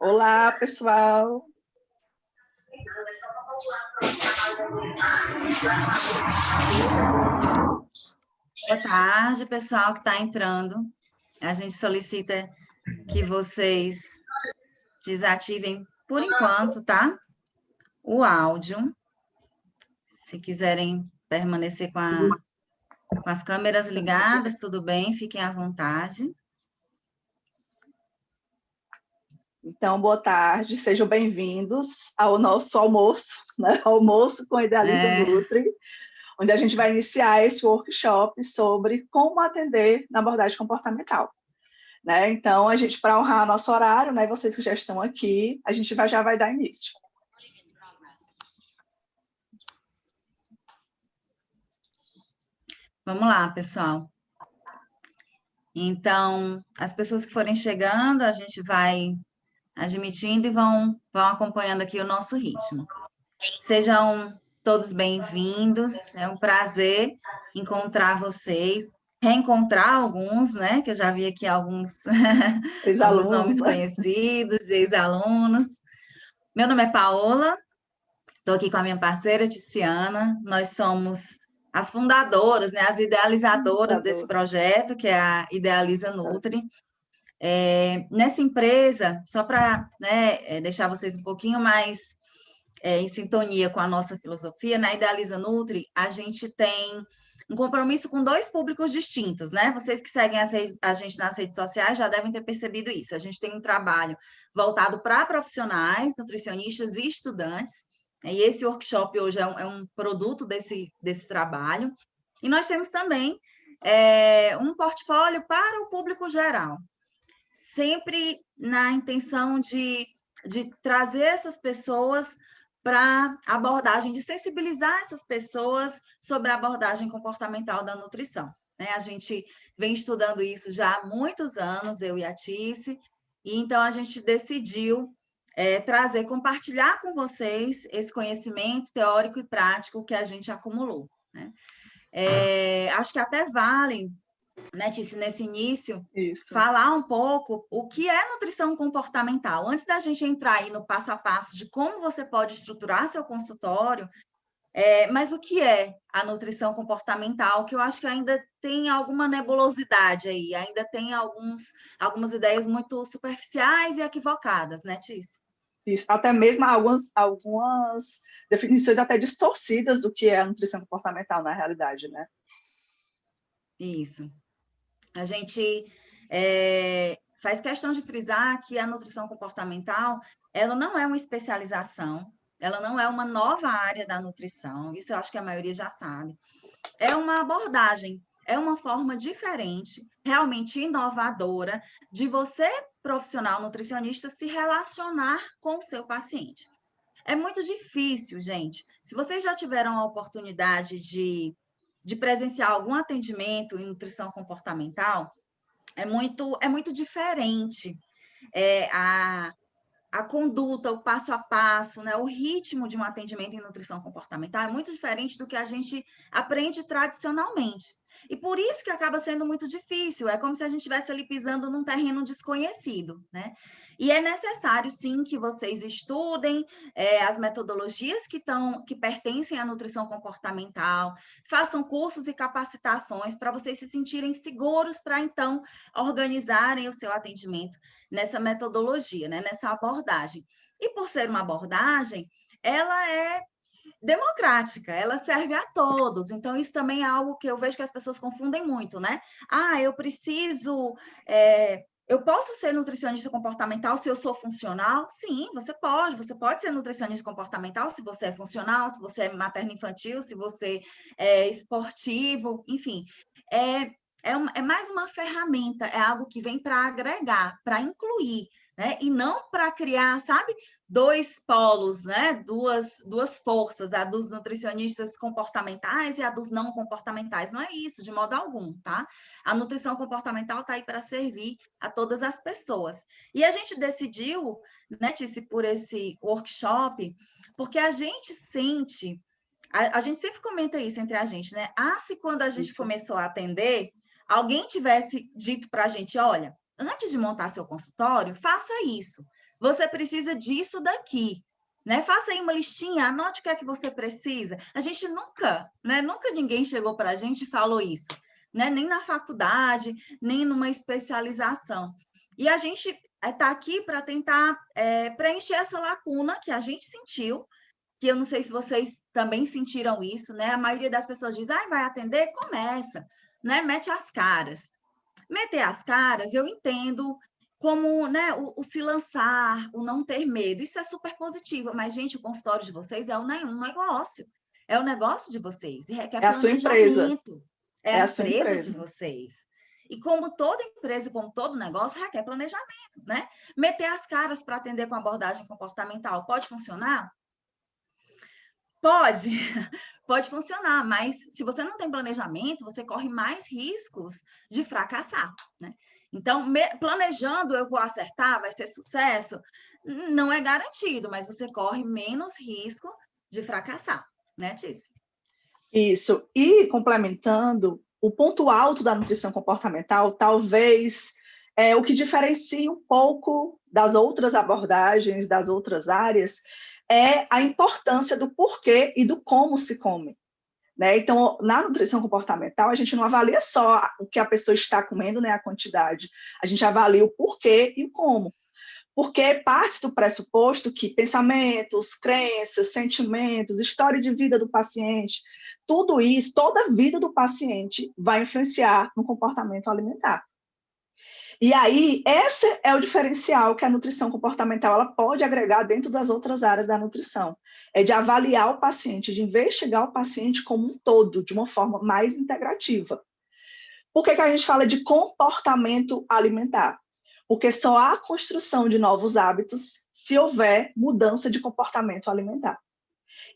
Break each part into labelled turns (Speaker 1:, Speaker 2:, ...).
Speaker 1: Olá, pessoal.
Speaker 2: Boa tarde, pessoal que está entrando. A gente solicita que vocês desativem, por enquanto, tá? O áudio. Se quiserem permanecer com as câmeras ligadas, tudo bem, fiquem à vontade.
Speaker 1: Então, boa tarde, sejam bem-vindos ao nosso almoço, né? Almoço com Idealiza Nutri, onde a gente vai iniciar esse workshop sobre como atender na abordagem comportamental. Né? Então, a gente, para honrar nosso horário, né, vocês que já estão aqui, a gente já vai dar início.
Speaker 2: Vamos lá, pessoal. Então, as pessoas que forem chegando, a gente vai admitindo e vão acompanhando aqui o nosso ritmo. Sejam todos bem-vindos, é um prazer encontrar vocês, reencontrar alguns, né, que eu já vi aqui alguns nomes conhecidos, ex-alunos. Meu nome é Paola, estou aqui com a minha parceira Tiziana, nós somos as fundadoras, né, as idealizadoras desse projeto, que é a Idealiza Nutri. Nessa empresa, só para, né, deixar vocês um pouquinho mais em sintonia com a nossa filosofia, na Idealiza Nutri, a gente tem um compromisso com dois públicos distintos, né? Vocês que seguem a gente nas redes sociais já devem ter percebido isso. A gente tem um trabalho voltado para profissionais, nutricionistas e estudantes, e esse workshop hoje é um produto desse trabalho. E nós temos também um portfólio para o público geral, sempre na intenção de trazer essas pessoas para abordagem, de sensibilizar essas pessoas sobre a abordagem comportamental da nutrição. Né? A gente vem estudando isso já há muitos anos, eu e a Tice, e então a gente decidiu trazer, compartilhar com vocês esse conhecimento teórico e prático que a gente acumulou. Né? Acho que até vale, né, Tice, nesse início, falar um pouco o que é nutrição comportamental. Antes da gente entrar aí no passo a passo de como você pode estruturar seu consultório, mas o que é a nutrição comportamental, que eu acho que ainda tem alguma nebulosidade aí, ainda tem algumas ideias muito superficiais e equivocadas, né, Tice?
Speaker 1: Isso, até mesmo algumas definições até distorcidas do que é a nutrição comportamental na realidade, né?
Speaker 2: Isso. A gente faz questão de frisar que a nutrição comportamental, ela não é uma especialização, ela não é uma nova área da nutrição, isso eu acho que a maioria já sabe. É uma abordagem, é uma forma diferente, realmente inovadora, de você, profissional nutricionista, se relacionar com o seu paciente. É muito difícil, gente. Se vocês já tiveram a oportunidade de presenciar algum atendimento em nutrição comportamental, é muito diferente a conduta, o passo a passo, né? O ritmo de um atendimento em nutrição comportamental é muito diferente do que a gente aprende tradicionalmente. E por isso que acaba sendo muito difícil, é como se a gente estivesse ali pisando num terreno desconhecido, né? E é necessário, sim, que vocês estudem as metodologias que pertencem à nutrição comportamental, façam cursos e capacitações para vocês se sentirem seguros para, então, organizarem o seu atendimento nessa metodologia, né? Nessa abordagem. E por ser uma abordagem, ela é democrática, ela serve a todos. Então, isso também é algo que eu vejo que as pessoas confundem muito, né? Eu preciso... eu posso ser nutricionista comportamental se eu sou funcional? Sim, você pode ser nutricionista comportamental se você é funcional, se você é materno-infantil, se você é esportivo, enfim. É mais uma ferramenta, é algo que vem para agregar, para incluir, né? E não para criar, sabe, dois polos, né? Duas forças, a dos nutricionistas comportamentais e a dos não comportamentais. Não é isso, de modo algum, tá? A nutrição comportamental está aí para servir a todas as pessoas. E a gente decidiu, né, Tice, por esse workshop, porque a gente sente, a gente sempre comenta isso entre a gente, né? Se quando a gente começou a atender, alguém tivesse dito para a gente, olha, antes de montar seu consultório, faça isso. você precisa disso daqui. Né? Faça aí uma listinha, anote o que é que você precisa. A gente nunca, né? Nunca ninguém chegou para a gente e falou isso, né? Nem na faculdade, nem numa especialização. E a gente está aqui para tentar preencher essa lacuna que a gente sentiu, que eu não sei se vocês também sentiram isso, né? A maioria das pessoas diz, vai atender? Começa, né? Mete as caras. Meter as caras, eu entendo como, né, o se lançar, o não ter medo, isso é super positivo, mas, gente, o consultório de vocês é um negócio, é o negócio de vocês, e requer
Speaker 1: É a sua empresa.
Speaker 2: planejamento, é
Speaker 1: É
Speaker 2: a
Speaker 1: a sua
Speaker 2: empresa de
Speaker 1: empresa.
Speaker 2: vocês. E como toda empresa, como todo negócio, requer planejamento, né? Meter as caras para atender com abordagem comportamental, pode funcionar? Pode, pode funcionar, mas se você não tem planejamento, você corre mais riscos de fracassar, né? Então, planejando, eu vou acertar, vai ser sucesso, não é garantido, mas você corre menos risco de fracassar, né, Tícia?
Speaker 1: Isso. E complementando, o ponto alto da nutrição comportamental, talvez o que diferencia um pouco das outras abordagens, das outras áreas, é a importância do porquê e do como se come. Né? Então, na nutrição comportamental, a gente não avalia só o que a pessoa está comendo, né, a quantidade, a gente avalia o porquê e o como. Porque parte do pressuposto que pensamentos, crenças, sentimentos, história de vida do paciente, tudo isso, toda a vida do paciente vai influenciar no comportamento alimentar. E aí, esse é o diferencial que a nutrição comportamental ela pode agregar dentro das outras áreas da nutrição. É de avaliar o paciente, de investigar o paciente como um todo, de uma forma mais integrativa. Por que a gente fala de comportamento alimentar? Porque só há construção de novos hábitos se houver mudança de comportamento alimentar.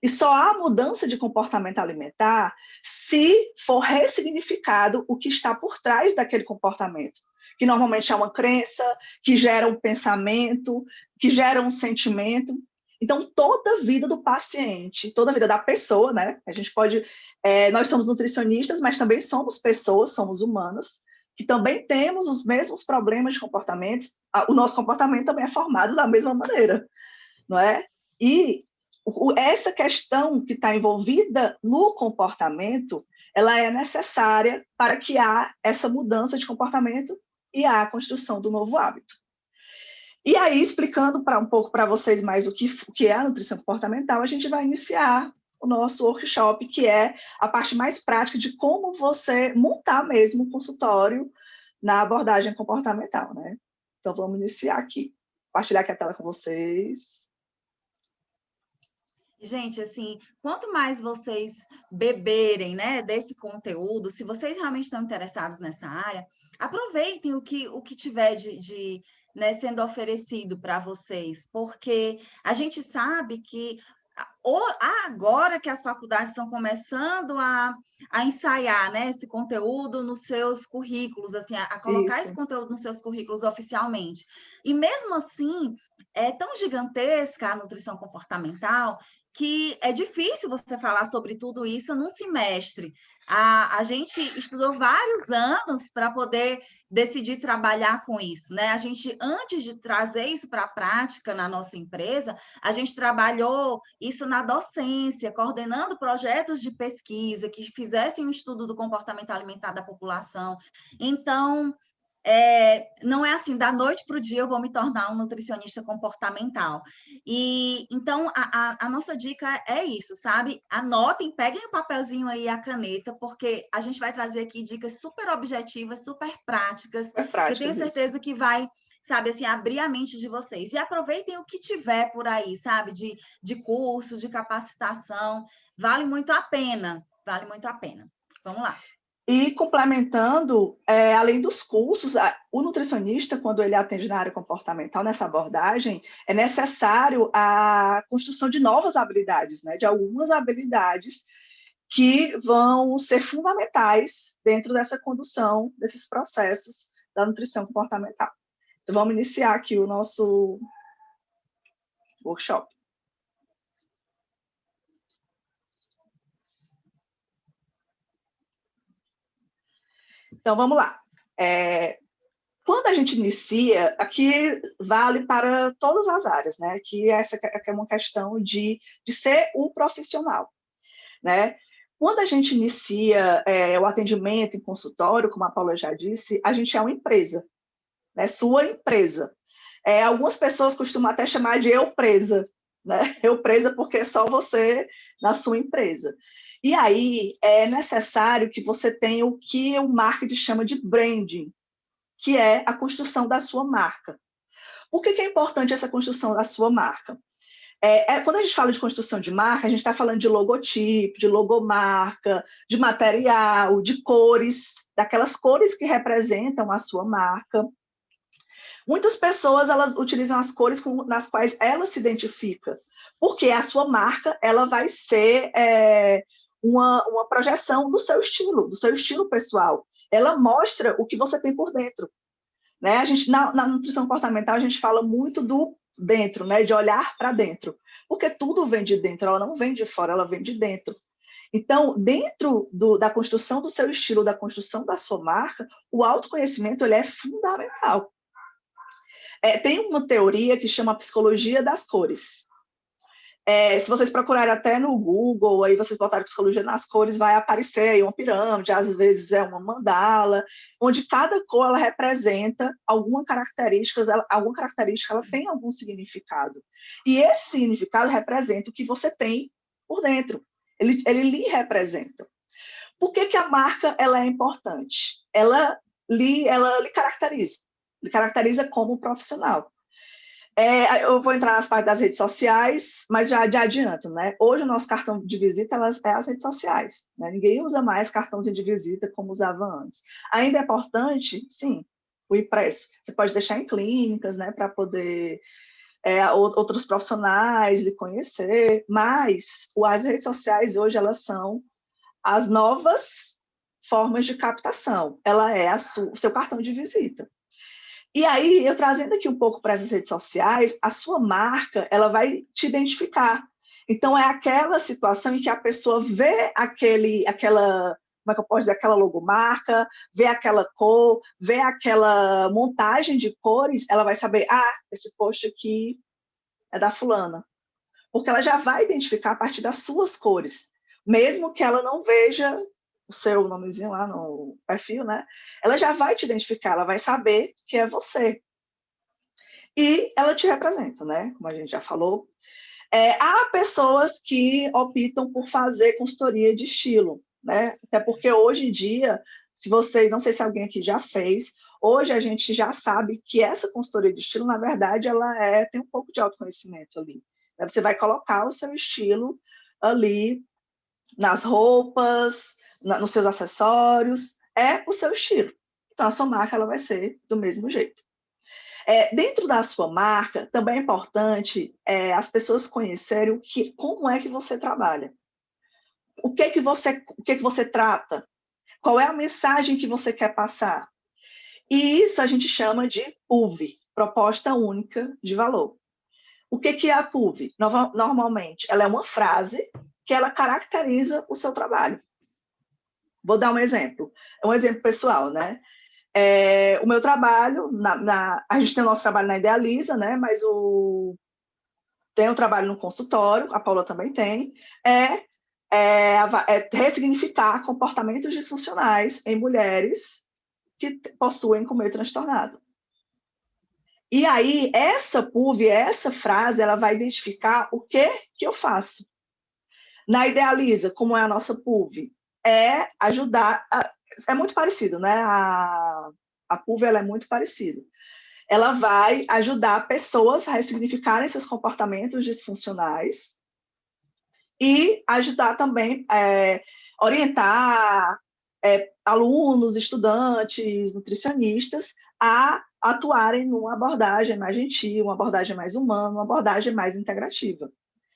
Speaker 1: E só há mudança de comportamento alimentar se for ressignificado o que está por trás daquele comportamento, que normalmente é uma crença, que gera um pensamento, que gera um sentimento. Então, toda a vida do paciente, toda a vida da pessoa, né? A gente pode. Nós somos nutricionistas, mas também somos pessoas, somos humanos, que também temos os mesmos problemas de comportamento. O nosso comportamento também é formado da mesma maneira, não é? E essa questão que está envolvida no comportamento, ela é necessária para que há essa mudança de comportamento e a construção do novo hábito. E aí, explicando um pouco para vocês mais o que é a nutrição comportamental, a gente vai iniciar o nosso workshop, que é a parte mais prática de como você montar mesmo um consultório na abordagem comportamental, né? Então, vamos iniciar aqui. Compartilhar aqui a tela com vocês.
Speaker 2: Gente, assim, quanto mais vocês beberem, né, desse conteúdo, se vocês realmente estão interessados nessa área, aproveitem o que tiver né, sendo oferecido para vocês, porque a gente sabe que agora que as faculdades estão começando a ensaiar, né, esse conteúdo nos seus currículos, assim, a colocar esse
Speaker 1: Isso.
Speaker 2: conteúdo nos seus currículos oficialmente. E mesmo assim, é tão gigantesca a nutrição comportamental que é difícil você falar sobre tudo isso num semestre. A gente estudou vários anos para poder decidir trabalhar com isso, né? A gente, antes de trazer isso para a prática na nossa empresa, a gente trabalhou isso na docência, coordenando projetos de pesquisa que fizessem um estudo do comportamento alimentar da população. Então, não é assim, da noite para o dia eu vou me tornar um nutricionista comportamental. E então a nossa dica é isso, sabe? Anotem, peguem o papelzinho aí e a caneta, porque a gente vai trazer aqui dicas super objetivas, super práticas, que eu tenho
Speaker 1: Isso.
Speaker 2: certeza que vai, sabe, assim, abrir a mente de vocês. E aproveitem o que tiver por aí, sabe? De curso, de capacitação. Vale muito a pena. Vale muito a pena. Vamos lá.
Speaker 1: E complementando, além dos cursos, o nutricionista, quando ele atende na área comportamental, nessa abordagem, é necessário a construção de novas habilidades, né? De algumas habilidades que vão ser fundamentais dentro dessa condução desses processos da nutrição comportamental. Então, vamos iniciar aqui o nosso workshop. Então, vamos lá. Quando a gente inicia, aqui vale para todas as áreas, né? Que essa é uma questão de ser o profissional, né? Quando a gente inicia o atendimento em consultório, como a Paula já disse, a gente é uma empresa, né? Sua empresa. Algumas pessoas costumam até chamar de eu presa, né? Eu presa porque é só você na sua empresa. E aí é necessário que você tenha o que o marketing chama de branding, que é a construção da sua marca. Por que é importante essa construção da sua marca? Quando a gente fala de construção de marca, a gente está falando de logotipo, de logomarca, de material, de cores, daquelas cores que representam a sua marca. Muitas pessoas elas utilizam as cores nas quais ela se identifica, porque a sua marca ela vai ser uma projeção do seu estilo pessoal. Ela mostra o que você tem por dentro. Né? A gente, na nutrição comportamental, a gente fala muito do dentro, né? De olhar para dentro, porque tudo vem de dentro, ela não vem de fora, ela vem de dentro. Então, dentro da construção do seu estilo, da construção da sua marca, o autoconhecimento ele é fundamental. Tem uma teoria que chama psicologia das cores. Se vocês procurarem até no Google, aí vocês botarem psicologia nas cores, vai aparecer aí uma pirâmide, às vezes é uma mandala, onde cada cor ela representa alguma característica, ela tem algum significado. E esse significado representa o que você tem por dentro. Ele lhe representa. Por que a marca ela é importante? Ela lhe caracteriza como profissional. Eu vou entrar nas partes das redes sociais, mas já adianto, né? Hoje o nosso cartão de visita é as redes sociais, né? Ninguém usa mais cartãozinho de visita como usava antes. Ainda é importante, sim, o impresso. Você pode deixar em clínicas, né, para poder outros profissionais lhe conhecer, mas as redes sociais hoje elas são as novas formas de captação. Ela é o seu cartão de visita. E aí, eu trazendo aqui um pouco para as redes sociais, a sua marca, ela vai te identificar. Então, é aquela situação em que a pessoa vê aquela, como é que eu posso dizer, aquela logomarca, vê aquela cor, vê aquela montagem de cores, ela vai saber, esse post aqui é da fulana. Porque ela já vai identificar a partir das suas cores, mesmo que ela não veja o seu nomezinho lá no perfil, né? Ela já vai te identificar, ela vai saber que é você. E ela te representa, né? Como a gente já falou. Há pessoas que optam por fazer consultoria de estilo, né? Até porque hoje em dia, se vocês, não sei se alguém aqui já fez, hoje a gente já sabe que essa consultoria de estilo, na verdade, ela tem um pouco de autoconhecimento ali. Você vai colocar o seu estilo ali nas roupas, nos seus acessórios, é o seu estilo. Então, a sua marca ela vai ser do mesmo jeito. Dentro da sua marca, também é importante as pessoas conhecerem como é que você trabalha. O que que você trata? Qual é a mensagem que você quer passar? E isso a gente chama de PUV, Proposta Única de Valor. O que é a PUV? Normalmente, ela é uma frase que ela caracteriza o seu trabalho. Vou dar um exemplo. É um exemplo pessoal, né? O meu trabalho, a gente tem o nosso trabalho na Idealiza, né? Mas tem o trabalho no consultório, a Paula também tem, ressignificar comportamentos disfuncionais em mulheres que possuem comer transtornado. E aí, essa PUV, essa frase, ela vai identificar o que eu faço. Na Idealiza, como é a nossa PUV? É ajudar... É muito parecido, né? A PUV, ela é muito parecida. Ela vai ajudar pessoas a ressignificarem seus comportamentos disfuncionais e ajudar também, orientar alunos, estudantes, nutricionistas a atuarem numa abordagem mais gentil, uma abordagem mais humana, uma abordagem mais integrativa.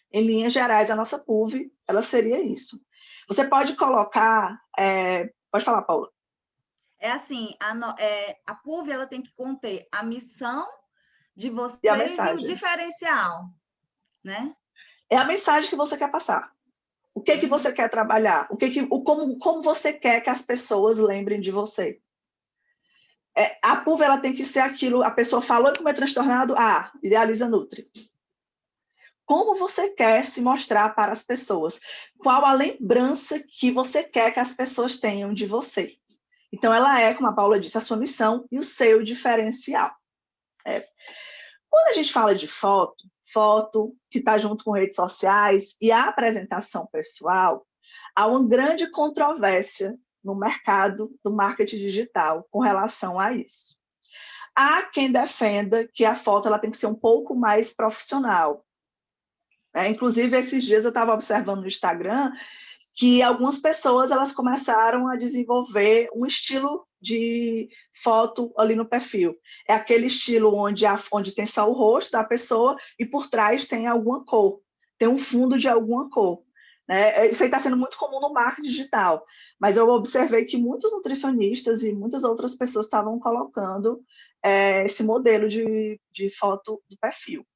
Speaker 1: Em linhas gerais, a nossa PUV, ela seria isso. Você pode colocar... pode falar, Paula.
Speaker 2: Assim, a PUV ela tem que conter a missão de vocês e o diferencial, né?
Speaker 1: É a mensagem que você quer passar. O que você quer trabalhar? Como você quer que as pessoas lembrem de você? A PUV ela tem que ser aquilo, a pessoa falou em comer transtornado, Idealiza Nutri. Como você quer se mostrar para as pessoas? Qual a lembrança que você quer que as pessoas tenham de você? Então, ela é, como a Paula disse, a sua missão e o seu diferencial. Quando a gente fala de foto que está junto com redes sociais e a apresentação pessoal, há uma grande controvérsia no mercado do marketing digital com relação a isso. Há quem defenda que a foto ela tem que ser um pouco mais profissional. Inclusive, esses dias eu estava observando no Instagram que algumas pessoas elas começaram a desenvolver um estilo de foto ali no perfil. É aquele estilo onde tem só o rosto da pessoa e por trás tem alguma cor, tem um fundo de alguma cor. Né? Isso aí está sendo muito comum no marketing digital, mas eu observei que muitos nutricionistas e muitas outras pessoas estavam colocando esse modelo de foto do perfil.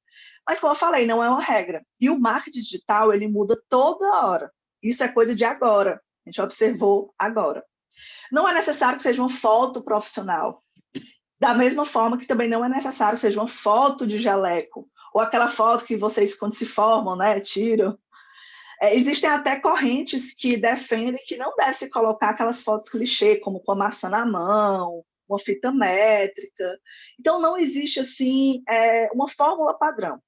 Speaker 1: Mas, como eu falei, não é uma regra. E o marketing digital, ele muda toda hora. Isso é coisa de agora. A gente observou agora. Não é necessário que seja uma foto profissional. Da mesma forma que também não é necessário que seja uma foto de jaleco. Ou aquela foto que vocês, quando se formam, né, tiram. Existem até correntes que defendem que não deve se colocar aquelas fotos clichê, como com a maçã na mão, uma fita métrica. Então, não existe, assim, uma fórmula padrão.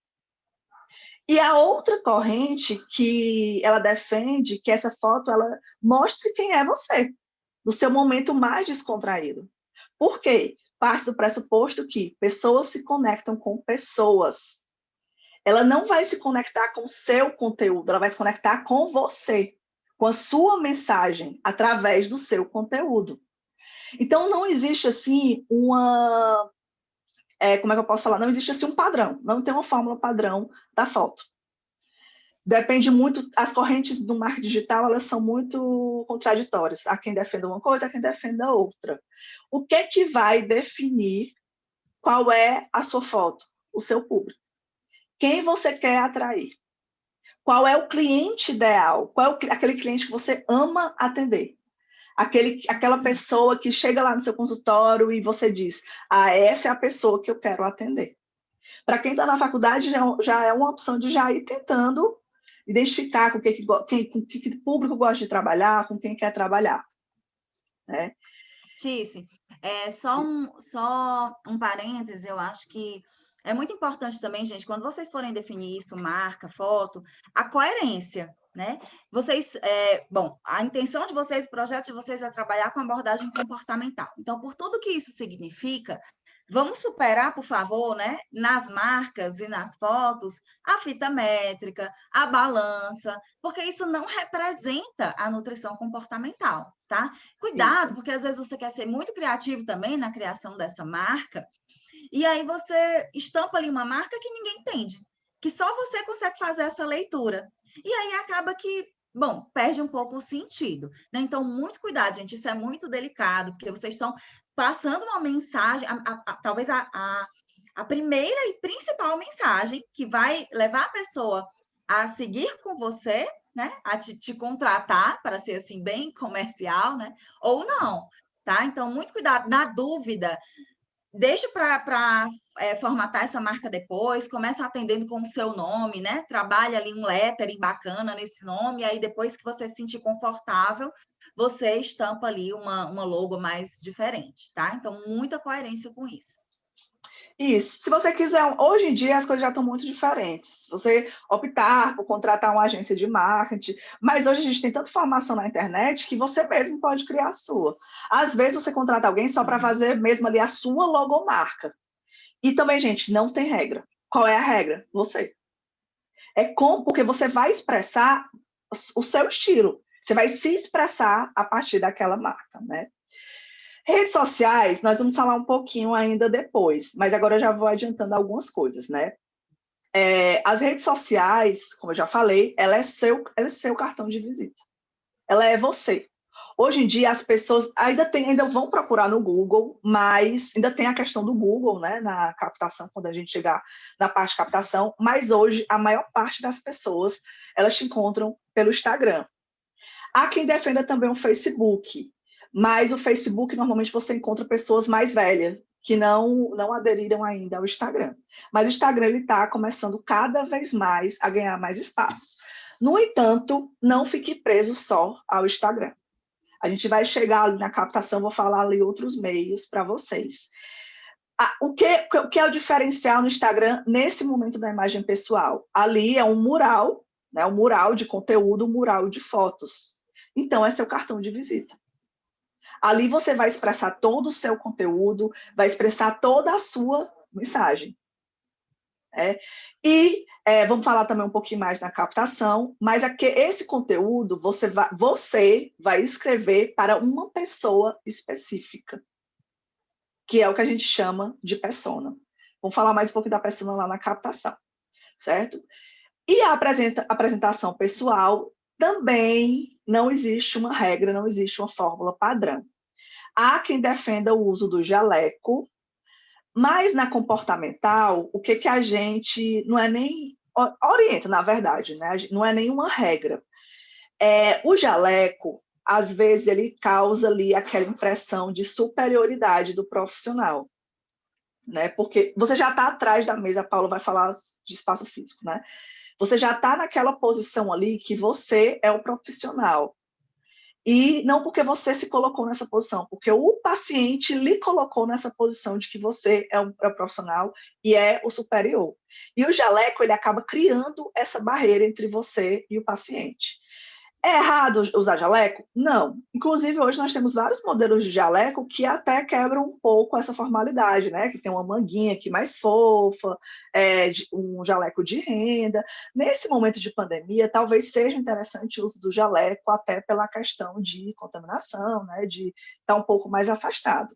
Speaker 1: E a outra corrente que ela defende que essa foto ela mostre quem é você, no seu momento mais descontraído. Por quê? Parte do pressuposto que pessoas se conectam com pessoas. Ela não vai se conectar com o seu conteúdo, ela vai se conectar com você, com a sua mensagem, através do seu conteúdo. Então, não existe, assim, como é que eu posso falar? Não existe, assim, um padrão, não tem uma fórmula padrão da foto. Depende muito, as correntes do marketing digital, elas são muito contraditórias. Há quem defenda uma coisa, há quem defenda outra. O que é que vai definir qual é a sua foto? O seu público. Quem você quer atrair? Qual é o cliente ideal? Qual é aquele cliente que você ama atender? Aquela pessoa que chega lá no seu consultório e você diz, essa é a pessoa que eu quero atender. Para quem está na faculdade, já é uma opção de já ir tentando identificar com que público gosta de trabalhar, com quem quer trabalhar. Né?
Speaker 2: Tice, só um parêntese, eu acho que é muito importante também, gente, quando vocês forem definir isso, marca, foto, a coerência, né? Vocês, a intenção de vocês, o projeto de vocês é trabalhar com abordagem comportamental. Então, por tudo que isso significa, vamos superar, por favor, né, nas marcas e nas fotos, a fita métrica, a balança, porque isso não representa a nutrição comportamental, tá? Cuidado, porque às vezes você quer ser muito criativo também na criação dessa marca, e aí você estampa ali uma marca que ninguém entende, que só você consegue fazer essa leitura. E aí acaba que, perde um pouco o sentido, né? Então, muito cuidado, gente, isso é muito delicado, porque vocês estão passando uma mensagem, talvez a primeira e principal mensagem que vai levar a pessoa a seguir com você, né? A te contratar, para ser assim, bem comercial, né? Ou não, tá? Então, muito cuidado. Na dúvida, deixa para formatar essa marca depois, começa atendendo com o seu nome, né? Trabalha ali um lettering bacana nesse nome, e aí depois que você se sentir confortável, você estampa ali uma logo mais diferente, tá? Então, muita coerência com isso.
Speaker 1: Isso. Se você quiser, hoje em dia as coisas já estão muito diferentes. Se você optar por contratar uma agência de marketing, mas hoje a gente tem tanta informação na internet que você mesmo pode criar a sua. Às vezes você contrata alguém só para fazer mesmo ali a sua logomarca. E também, gente, não tem regra. Qual é a regra? Você. Porque você vai expressar o seu estilo. Você vai se expressar a partir daquela marca, né? Redes sociais, nós vamos falar um pouquinho ainda depois, mas agora eu já vou adiantando algumas coisas, né? As redes sociais, como eu já falei, ela é seu cartão de visita. Ela é você. Hoje em dia, as pessoas ainda vão procurar no Google, mas ainda tem a questão do Google, né, na captação, quando a gente chegar na parte de captação, mas hoje a maior parte das pessoas, elas te encontram pelo Instagram. Há quem defenda também o Facebook, Mas o Facebook, normalmente, você encontra pessoas mais velhas, que não aderiram ainda ao Instagram. Mas o Instagram está começando cada vez mais a ganhar mais espaço. No entanto, não fique preso só ao Instagram. A gente vai chegar ali na captação, vou falar ali outros meios para vocês. O que é o diferencial no Instagram nesse momento da imagem pessoal? Ali é um mural, né, um mural de conteúdo, um mural de fotos. Então, é seu cartão de visita. Ali você vai expressar todo o seu conteúdo, vai expressar toda a sua mensagem. Vamos falar também um pouquinho mais na captação, mas esse conteúdo você vai escrever para uma pessoa específica, que é o que a gente chama de persona. Vamos falar mais um pouco da persona lá na captação, certo? E a apresentação pessoal também não existe uma regra, não existe uma fórmula padrão. Há quem defenda o uso do jaleco, mas na comportamental, o que a gente não é nem orienta, na verdade, né? Não é nenhuma regra. O jaleco, às vezes, ele causa ali aquela impressão de superioridade do profissional, né? Porque você já está atrás da mesa, a Paula vai falar de espaço físico, né? Você já está naquela posição ali que você é o profissional. E não porque você se colocou nessa posição, porque o paciente lhe colocou nessa posição de que você é o profissional e é o superior. E o jaleco, ele acaba criando essa barreira entre você e o paciente. É errado usar jaleco? Não. Inclusive, hoje nós temos vários modelos de jaleco que até quebram um pouco essa formalidade, né? Que tem uma manguinha aqui mais fofa, um jaleco de renda. Nesse momento de pandemia, talvez seja interessante o uso do jaleco, até pela questão de contaminação, né? De estar um pouco mais afastado.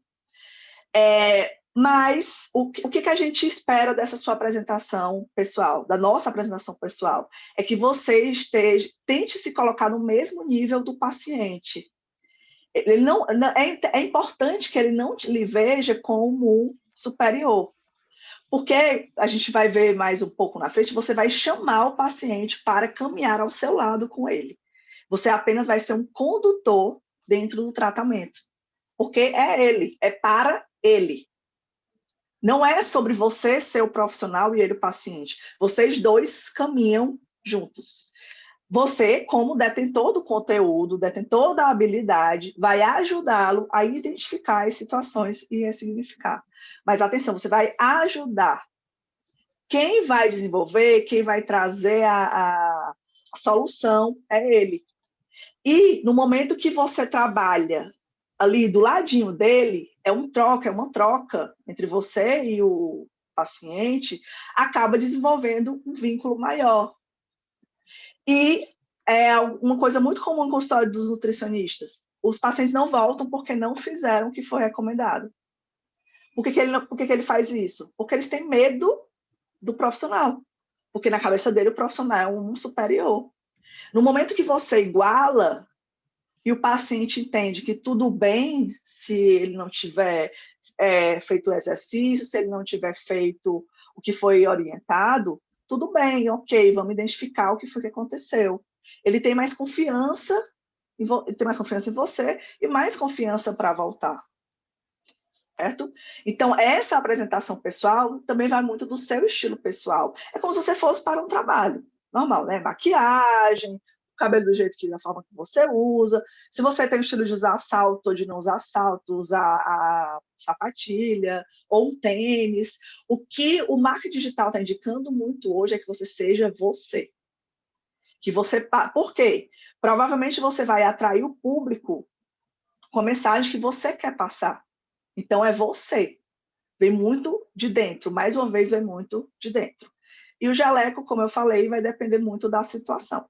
Speaker 1: Mas o que a gente espera dessa sua apresentação pessoal, da nossa apresentação pessoal, é que você tente se colocar no mesmo nível do paciente. É importante que ele não lhe veja como superior, porque a gente vai ver mais um pouco na frente, você vai chamar o paciente para caminhar ao seu lado com ele. Você apenas vai ser um condutor dentro do tratamento, porque é ele, é para ele. Não é sobre você ser o profissional e ele o paciente. Vocês dois caminham juntos. Você, como detentor do conteúdo, detentor da habilidade, vai ajudá-lo a identificar as situações e ressignificar. Mas atenção, você vai ajudar. Quem vai desenvolver, quem vai trazer a solução é ele. E no momento que você trabalha ali do ladinho dele, é uma troca entre você e o paciente, acaba desenvolvendo um vínculo maior. E é uma coisa muito comum no consultório dos nutricionistas. Os pacientes não voltam porque não fizeram o que foi recomendado. Por que ele faz isso? Porque eles têm medo do profissional. Porque na cabeça dele o profissional é um superior. No momento que você iguala e o paciente entende que tudo bem se ele não tiver feito o exercício, se ele não tiver feito o que foi orientado, tudo bem, ok, vamos identificar o que foi que aconteceu. Ele tem mais confiança, em você e mais confiança para voltar. Certo? Então, essa apresentação pessoal também vai muito do seu estilo pessoal. É como se você fosse para um trabalho normal, né? Maquiagem, cabelo do jeito da forma que você usa. Se você tem o estilo de usar salto ou de não usar salto, usar a sapatilha ou um tênis. O que o marketing digital está indicando muito hoje é que você seja você. Por quê? Provavelmente você vai atrair o público com a mensagem que você quer passar. Então, é você. Vem muito de dentro. Mais uma vez, vem muito de dentro. E o jaleco, como eu falei, vai depender muito da situação.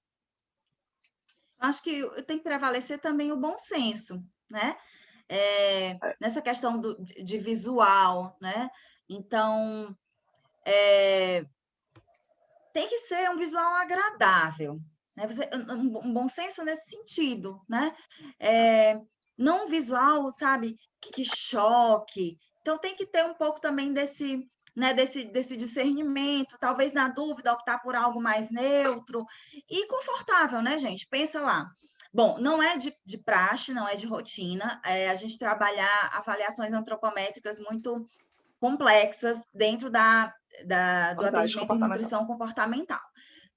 Speaker 2: Acho que tem que prevalecer também o bom senso, né? Nessa questão de visual, né? Então, tem que ser um visual agradável, né? Um bom senso nesse sentido, né? Não um visual, sabe, que choque. Então, tem que ter um pouco também desse, né, desse discernimento, talvez na dúvida optar por algo mais neutro e confortável, né, gente? Pensa lá, Bom, não é de praxe, não é de rotina, a gente trabalhar avaliações antropométricas muito complexas dentro do
Speaker 1: Abordagem
Speaker 2: atendimento em
Speaker 1: comportamental.
Speaker 2: nutrição comportamental.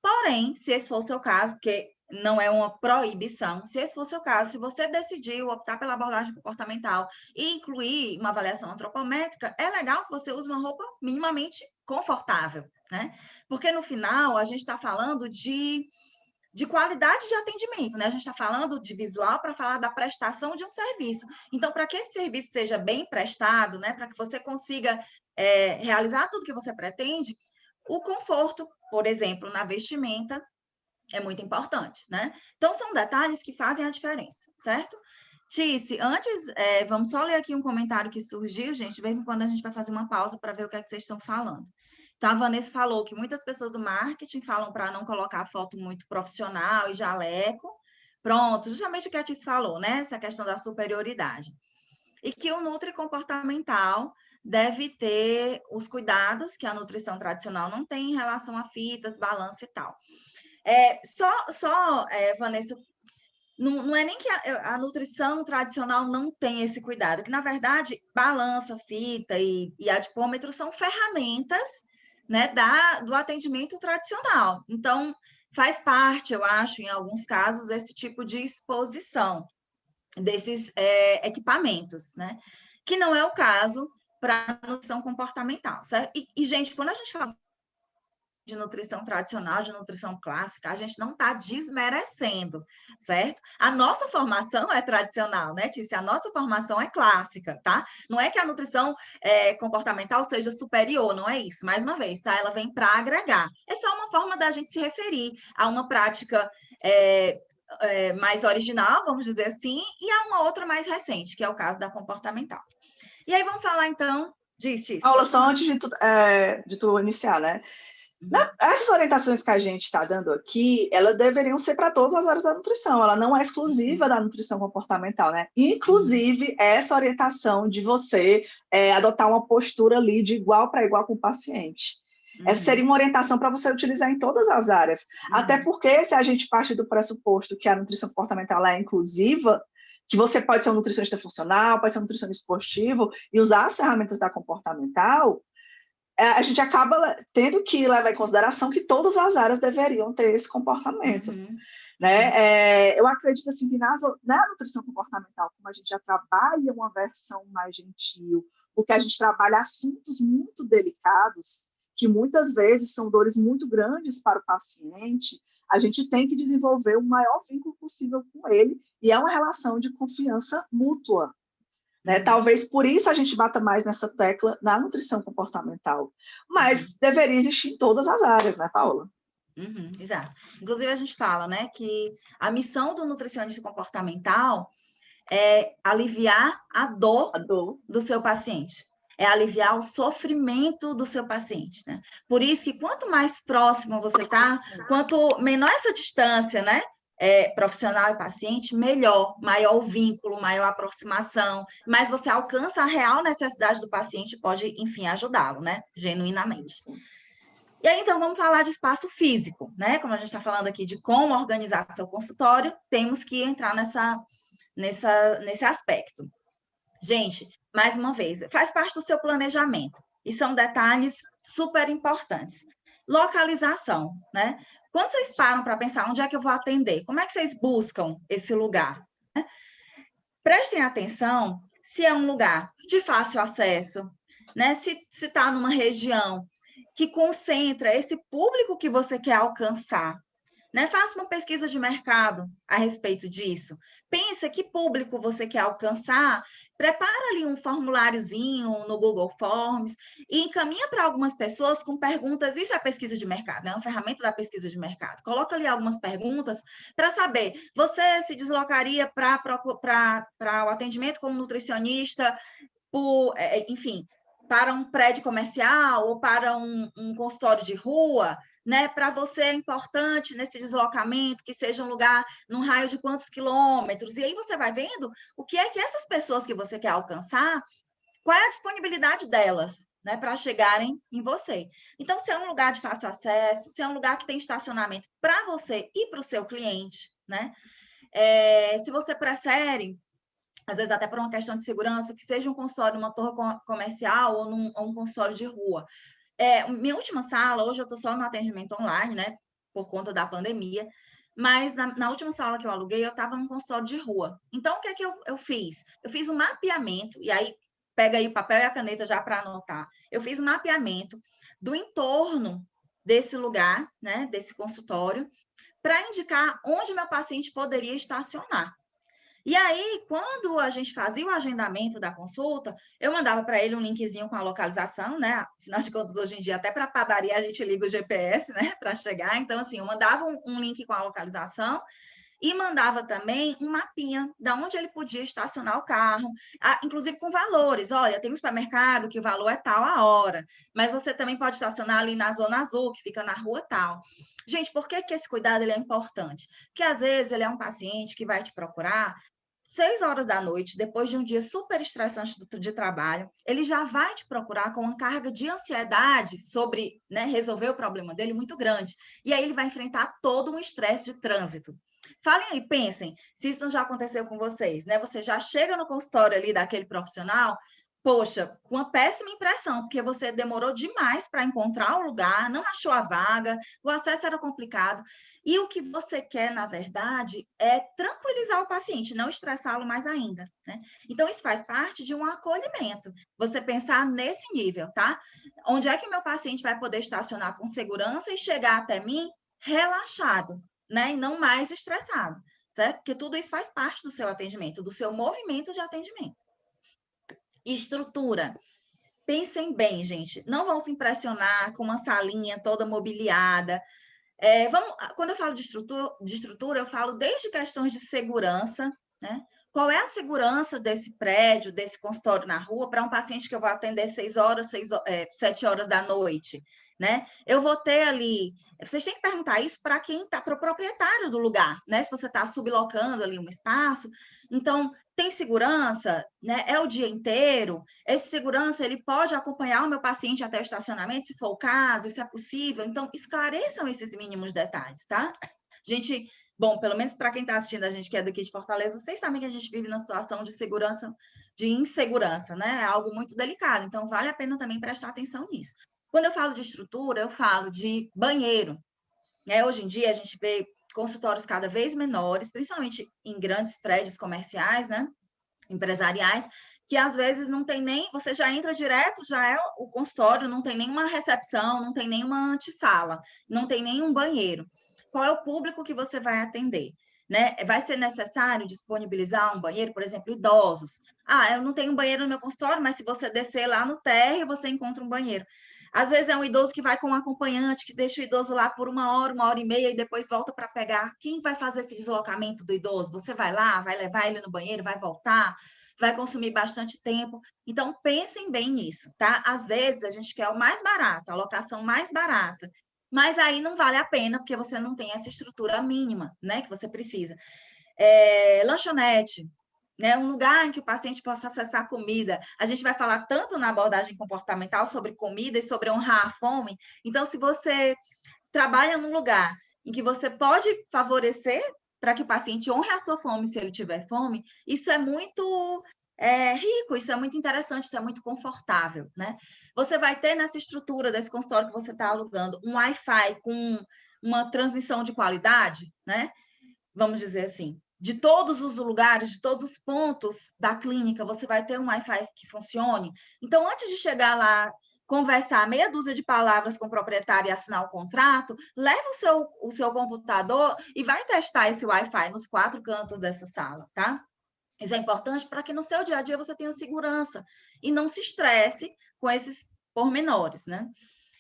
Speaker 2: Porém, se esse for o seu caso, porque não é uma proibição, se esse for o seu caso, se você decidiu optar pela abordagem comportamental e incluir uma avaliação antropométrica, é legal que você use uma roupa minimamente confortável, né? Porque no final a gente está falando de qualidade de atendimento, né? A gente está falando de visual para falar da prestação de um serviço. Então, para que esse serviço seja bem prestado, né? Para que você consiga realizar tudo que você pretende, o conforto, por exemplo, na vestimenta, é muito importante, né? Então, são detalhes que fazem a diferença, certo? Tice, antes, vamos só ler aqui um comentário que surgiu, gente. De vez em quando a gente vai fazer uma pausa para ver o que é que vocês estão falando. Então, a Vanessa falou que muitas pessoas do marketing falam para não colocar foto muito profissional e jaleco. Pronto, justamente o que a Tice falou, né? Essa questão da superioridade. E que o nutri comportamental deve ter os cuidados que a nutrição tradicional não tem em relação a fitas, balança e tal. Vanessa, não é nem que a nutrição tradicional não tem esse cuidado, que, na verdade, balança, fita e adipômetro são ferramentas, né, do atendimento tradicional. Então, faz parte, eu acho, em alguns casos, esse tipo de exposição desses equipamentos, né? Que não é o caso para a nutrição comportamental, certo? Gente, quando a gente fala de nutrição tradicional, de nutrição clássica, a gente não está desmerecendo, certo? A nossa formação é tradicional, né, Tícia? A nossa formação é clássica, tá? Não é que a nutrição comportamental seja superior, não é isso. Mais uma vez, tá? Ela vem para agregar. É só uma forma da gente se referir a uma prática mais original, vamos dizer assim, e a uma outra mais recente, que é o caso da comportamental. E aí vamos falar, então, Tícia.
Speaker 1: Paula, só antes de tu iniciar, né? Essas orientações que a gente está dando aqui, elas deveriam ser para todas as áreas da nutrição, ela não é exclusiva da nutrição comportamental, né? Inclusive, essa orientação de você adotar uma postura ali de igual para igual com o paciente. Essa seria uma orientação para você utilizar em todas as áreas. Até porque, se a gente parte do pressuposto que a nutrição comportamental é inclusiva, que você pode ser um nutricionista funcional, pode ser um nutricionista esportivo e usar as ferramentas da comportamental, a gente acaba tendo que levar em consideração que todas as áreas deveriam ter esse comportamento. Né? Eu acredito assim, que na nutrição comportamental, como a gente já trabalha uma versão mais gentil, porque a gente trabalha assuntos muito delicados, que muitas vezes são dores muito grandes para o paciente, a gente tem que desenvolver o maior vínculo possível com ele, e é uma relação de confiança mútua. Né? Talvez por isso a gente bata mais nessa tecla na nutrição comportamental. Mas deveria existir em todas as áreas, né, Paula?
Speaker 2: Exato. Inclusive, a gente fala, né, que a missão do nutricionista comportamental é aliviar a dor do seu paciente. É aliviar o sofrimento do seu paciente, né? Por isso que quanto mais próximo você está, quanto menor essa distância, né? Profissional e paciente, melhor, maior o vínculo, maior a aproximação, mas você alcança a real necessidade do paciente e pode, enfim, ajudá-lo, né? Genuinamente. E aí, então, vamos falar de espaço físico, né? Como a gente está falando aqui de como organizar seu consultório, temos que entrar nesse aspecto. Gente, mais uma vez, faz parte do seu planejamento e são detalhes super importantes. Localização, né? Quando vocês param para pensar onde é que eu vou atender, como é que vocês buscam esse lugar? Né? Prestem atenção se é um lugar de fácil acesso, né? Se está numa região que concentra esse público que você quer alcançar. Né? Faça uma pesquisa de mercado a respeito disso. Pensa que público você quer alcançar, prepara ali um formuláriozinho no Google Forms e encaminha para algumas pessoas com perguntas. Isso é pesquisa de mercado, né? É uma ferramenta da pesquisa de mercado. Coloca ali algumas perguntas para saber, você se deslocaria para o atendimento como nutricionista, enfim, para um prédio comercial ou para um consultório de rua? Né, para você é importante nesse deslocamento que seja um lugar num raio de quantos quilômetros, e aí você vai vendo o que é que essas pessoas que você quer alcançar, qual é a disponibilidade delas, né, para chegarem em você. Então, se é um lugar de fácil acesso, se é um lugar que tem estacionamento para você e para o seu cliente, né, Se você prefere, às vezes até por uma questão de segurança, que seja um consultório numa torre comercial ou um consultório de rua. Minha última sala, hoje eu estou só no atendimento online, né, por conta da pandemia, mas na última sala que eu aluguei, eu estava num consultório de rua. Então, o que é que eu fiz? Eu fiz um mapeamento, e aí pega aí o papel e a caneta já para anotar. Eu fiz um mapeamento do entorno desse lugar, né, desse consultório, para indicar onde meu paciente poderia estacionar. E aí, quando a gente fazia o agendamento da consulta, eu mandava para ele um linkzinho com a localização, né? Afinal de contas, hoje em dia, até para padaria, a gente liga o GPS, né? Para chegar. Então, assim, eu mandava um link com a localização e mandava também um mapinha de onde ele podia estacionar o carro, inclusive com valores. Olha, tem um supermercado que o valor é tal a hora, mas você também pode estacionar ali na Zona Azul, que fica na rua tal. Gente, por que esse cuidado ele é importante? Porque às vezes ele é um paciente que vai te procurar 6 horas da noite, depois de um dia super estressante de trabalho, ele já vai te procurar com uma carga de ansiedade sobre, né, resolver o problema dele muito grande. E aí ele vai enfrentar todo um estresse de trânsito. Falem aí, pensem, se isso não já aconteceu com vocês, né? Você já chega no consultório ali daquele profissional, poxa, com uma péssima impressão, porque você demorou demais para encontrar o lugar, não achou a vaga, o acesso era complicado. E o que você quer, na verdade, é tranquilizar o paciente, não estressá-lo mais ainda, né? Então, isso faz parte de um acolhimento. Você pensar nesse nível, tá? Onde é que meu paciente vai poder estacionar com segurança e chegar até mim relaxado, né? E não mais estressado, certo? Porque tudo isso faz parte do seu atendimento, do seu movimento de atendimento. Estrutura. Pensem bem, gente. Não vão se impressionar com uma salinha toda mobiliada. Quando eu falo de estrutura, eu falo desde questões de segurança, né? Qual é a segurança desse prédio, desse consultório na rua, para um paciente que eu vou atender 7 horas da noite, né? Eu vou ter ali. Vocês têm que perguntar isso para quem está, para o proprietário do lugar, né? Se você está sublocando ali um espaço. Então, tem segurança, né? É o dia inteiro. Esse segurança, ele pode acompanhar o meu paciente até o estacionamento, se for o caso, se é possível. Então, esclareçam esses mínimos detalhes, tá? Gente, bom, pelo menos para quem está assistindo a gente que é daqui de Fortaleza, vocês sabem que a gente vive numa situação de segurança, de insegurança, né? É algo muito delicado. Então, vale a pena também prestar atenção nisso. Quando eu falo de estrutura, eu falo de banheiro, né? Hoje em dia, a gente vê consultórios cada vez menores, principalmente em grandes prédios comerciais, né? Empresariais, que às vezes não tem nem, você já entra direto, já é o consultório, não tem nenhuma recepção, não tem nenhuma antessala, não tem nenhum banheiro. Qual é o público que você vai atender? Né? Vai ser necessário disponibilizar um banheiro, por exemplo, idosos. Eu não tenho um banheiro no meu consultório, mas se você descer lá no térreo, você encontra um banheiro. Às vezes é um idoso que vai com um acompanhante, que deixa o idoso lá por 1 hora e meia e depois volta para pegar. Quem vai fazer esse deslocamento do idoso? Você vai lá, vai levar ele no banheiro, vai voltar, vai consumir bastante tempo. Então, pensem bem nisso, tá? Às vezes a gente quer o mais barato, a locação mais barata, mas aí não vale a pena, porque você não tem essa estrutura mínima, né, que você precisa. Lanchonete, né, um lugar em que o paciente possa acessar comida. A gente vai falar tanto na abordagem comportamental sobre comida e sobre honrar a fome. Então, se você trabalha num lugar em que você pode favorecer para que o paciente honre a sua fome se ele tiver fome, isso é muito rico, isso é muito interessante, isso é muito confortável, né? Você vai ter nessa estrutura desse consultório que você está alugando um Wi-Fi com uma transmissão de qualidade, né? Vamos dizer assim, de todos os lugares, de todos os pontos da clínica, você vai ter um Wi-Fi que funcione. Então, antes de chegar lá, conversar meia dúzia de palavras com o proprietário e assinar o contrato, leva o seu computador e vai testar esse Wi-Fi nos 4 cantos dessa sala, tá? Isso é importante para que no seu dia a dia você tenha segurança e não se estresse com esses pormenores, né?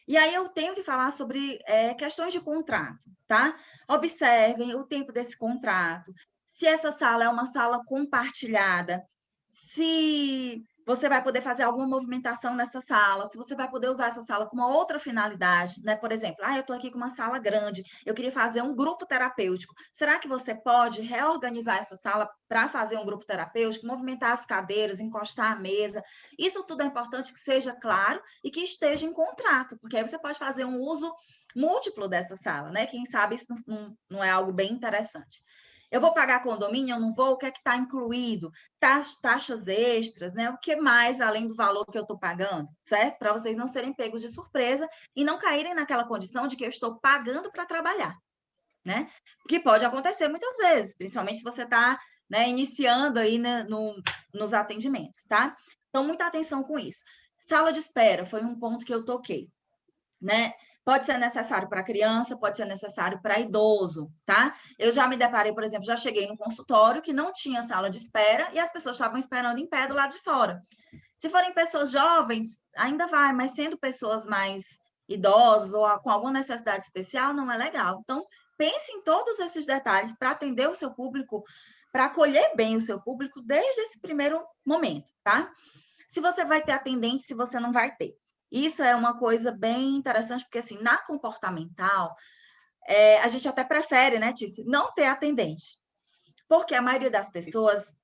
Speaker 2: E aí eu tenho que falar sobre questões de contrato, tá? Observem o tempo desse contrato, se essa sala é uma sala compartilhada, se você vai poder fazer alguma movimentação nessa sala, se você vai poder usar essa sala com uma outra finalidade, né? Por exemplo, eu estou aqui com uma sala grande, eu queria fazer um grupo terapêutico. Será que você pode reorganizar essa sala para fazer um grupo terapêutico, movimentar as cadeiras, encostar a mesa? Isso tudo é importante que seja claro e que esteja em contrato, porque aí você pode fazer um uso múltiplo dessa sala, né? Quem sabe isso não é algo bem interessante. Eu vou pagar condomínio, eu não vou? O que é que está incluído? Taxas extras, né? O que mais além do valor que eu estou pagando, certo? Para vocês não serem pegos de surpresa e não caírem naquela condição de que eu estou pagando para trabalhar, né? O que pode acontecer muitas vezes, principalmente se você está, né, iniciando aí, né, nos atendimentos, tá? Então, muita atenção com isso. Sala de espera foi um ponto que eu toquei, né? Pode ser necessário para criança, pode ser necessário para idoso, tá? Eu já me deparei, por exemplo, já cheguei no consultório que não tinha sala de espera e as pessoas estavam esperando em pé do lado de fora. Se forem pessoas jovens, ainda vai, mas sendo pessoas mais idosas ou com alguma necessidade especial, não é legal. Então, pense em todos esses detalhes para atender o seu público, para acolher bem o seu público desde esse primeiro momento, tá? Se você vai ter atendente, se você não vai ter. Isso é uma coisa bem interessante, porque assim, na comportamental, a gente até prefere, né, Tícia, não ter atendente. Porque a maioria das pessoas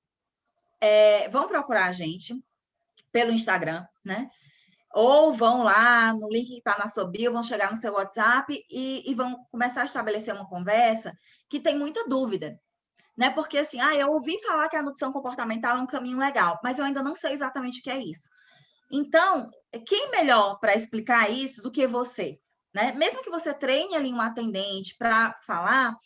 Speaker 2: vão procurar a gente pelo Instagram, né? Ou vão lá no link que está na sua bio, vão chegar no seu WhatsApp e vão começar a estabelecer uma conversa que tem muita dúvida, né? Porque assim, eu ouvi falar que a nutrição comportamental é um caminho legal, mas eu ainda não sei exatamente o que é isso. Então, quem melhor para explicar isso do que você, né? Mesmo que você treine ali um atendente para falar,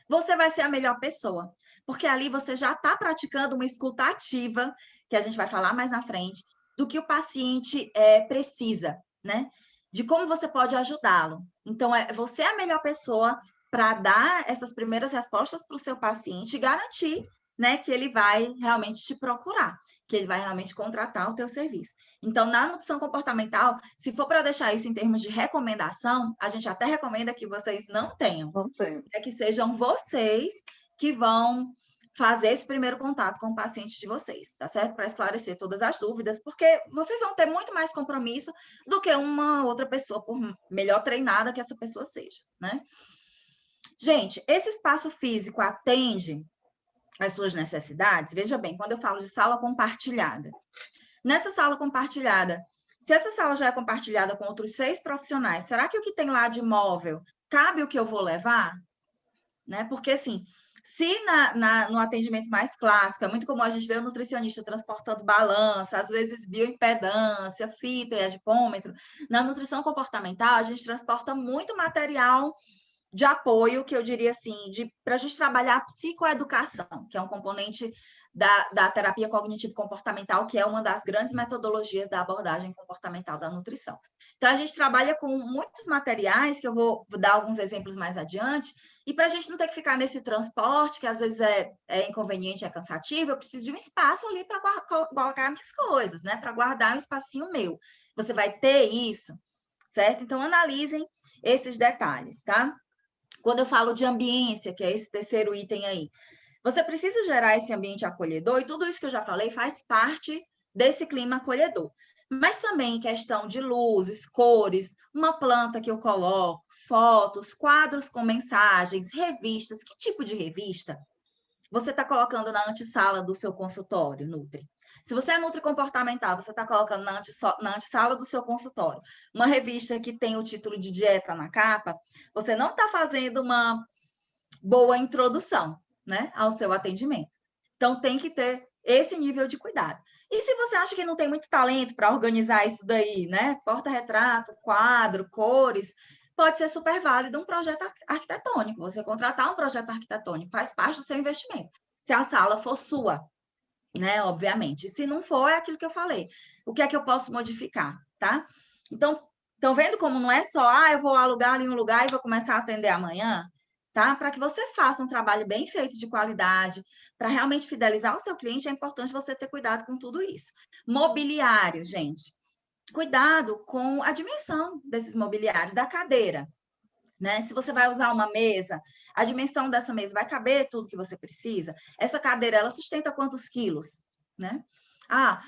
Speaker 2: você vai ser a melhor pessoa, porque ali você já está praticando uma escuta ativa, que a gente vai falar mais na frente, do que o paciente precisa, né? De como você pode ajudá-lo. Então, você é a melhor pessoa para dar essas primeiras respostas para o seu paciente e garantir, né, que ele vai realmente te procurar, que ele vai realmente contratar o teu serviço. Então, na nutrição comportamental, se for para deixar isso em termos de recomendação, a gente até recomenda que vocês não tenham.
Speaker 1: Não tenho.
Speaker 2: É que sejam vocês que vão fazer esse primeiro contato com o paciente de vocês, tá certo? Para esclarecer todas as dúvidas, porque vocês vão ter muito mais compromisso do que uma outra pessoa, por melhor treinada que essa pessoa seja, né? Gente, esse espaço físico atende às suas necessidades? Veja bem, quando eu falo de sala compartilhada. Nessa sala compartilhada, se essa sala já é compartilhada com outros 6 profissionais, será que o que tem lá de móvel cabe o que eu vou levar? Né? Porque, assim, se no atendimento mais clássico, é muito comum a gente ver o nutricionista transportando balança, às vezes bioimpedância, fita e adipômetro. Na nutrição comportamental, a gente transporta muito material de apoio, que eu diria assim, para a gente trabalhar a psicoeducação, que é um componente da terapia cognitivo-comportamental, que é uma das grandes metodologias da abordagem comportamental da nutrição. Então, a gente trabalha com muitos materiais, que eu vou dar alguns exemplos mais adiante, e para a gente não ter que ficar nesse transporte, que às vezes é inconveniente, é cansativo, eu preciso de um espaço ali para colocar minhas coisas, né? Para guardar um espacinho meu. Você vai ter isso, certo? Então, analisem esses detalhes, tá? Quando eu falo de ambiência, que é esse terceiro item aí, você precisa gerar esse ambiente acolhedor, e tudo isso que eu já falei faz parte desse clima acolhedor. Mas também questão de luzes, cores, uma planta que eu coloco, fotos, quadros com mensagens, revistas. Que tipo de revista você está colocando na antessala do seu consultório, Nutri? Se você é Nutri comportamental, você está colocando na antessala do seu consultório uma revista que tem o título de dieta na capa, você não está fazendo uma boa introdução, né, ao seu atendimento. Então, tem que ter esse nível de cuidado. E se você acha que não tem muito talento para organizar isso daí, né, porta-retrato, quadro, cores, pode ser super válido um projeto arquitetônico. Você contratar um projeto arquitetônico faz parte do seu investimento. Se a sala for sua, né, obviamente. Se não for, é aquilo que eu falei. O que é que eu posso modificar, tá? Então, estão vendo como não é só, eu vou alugar ali um lugar e vou começar a atender amanhã, tá? Para que você faça um trabalho bem feito, de qualidade, para realmente fidelizar o seu cliente, é importante você ter cuidado com tudo isso. Mobiliário, gente. Cuidado com a dimensão desses mobiliários, da cadeira, né? Se você vai usar uma mesa, a dimensão dessa mesa vai caber tudo que você precisa? Essa cadeira, ela sustenta quantos quilos, né? A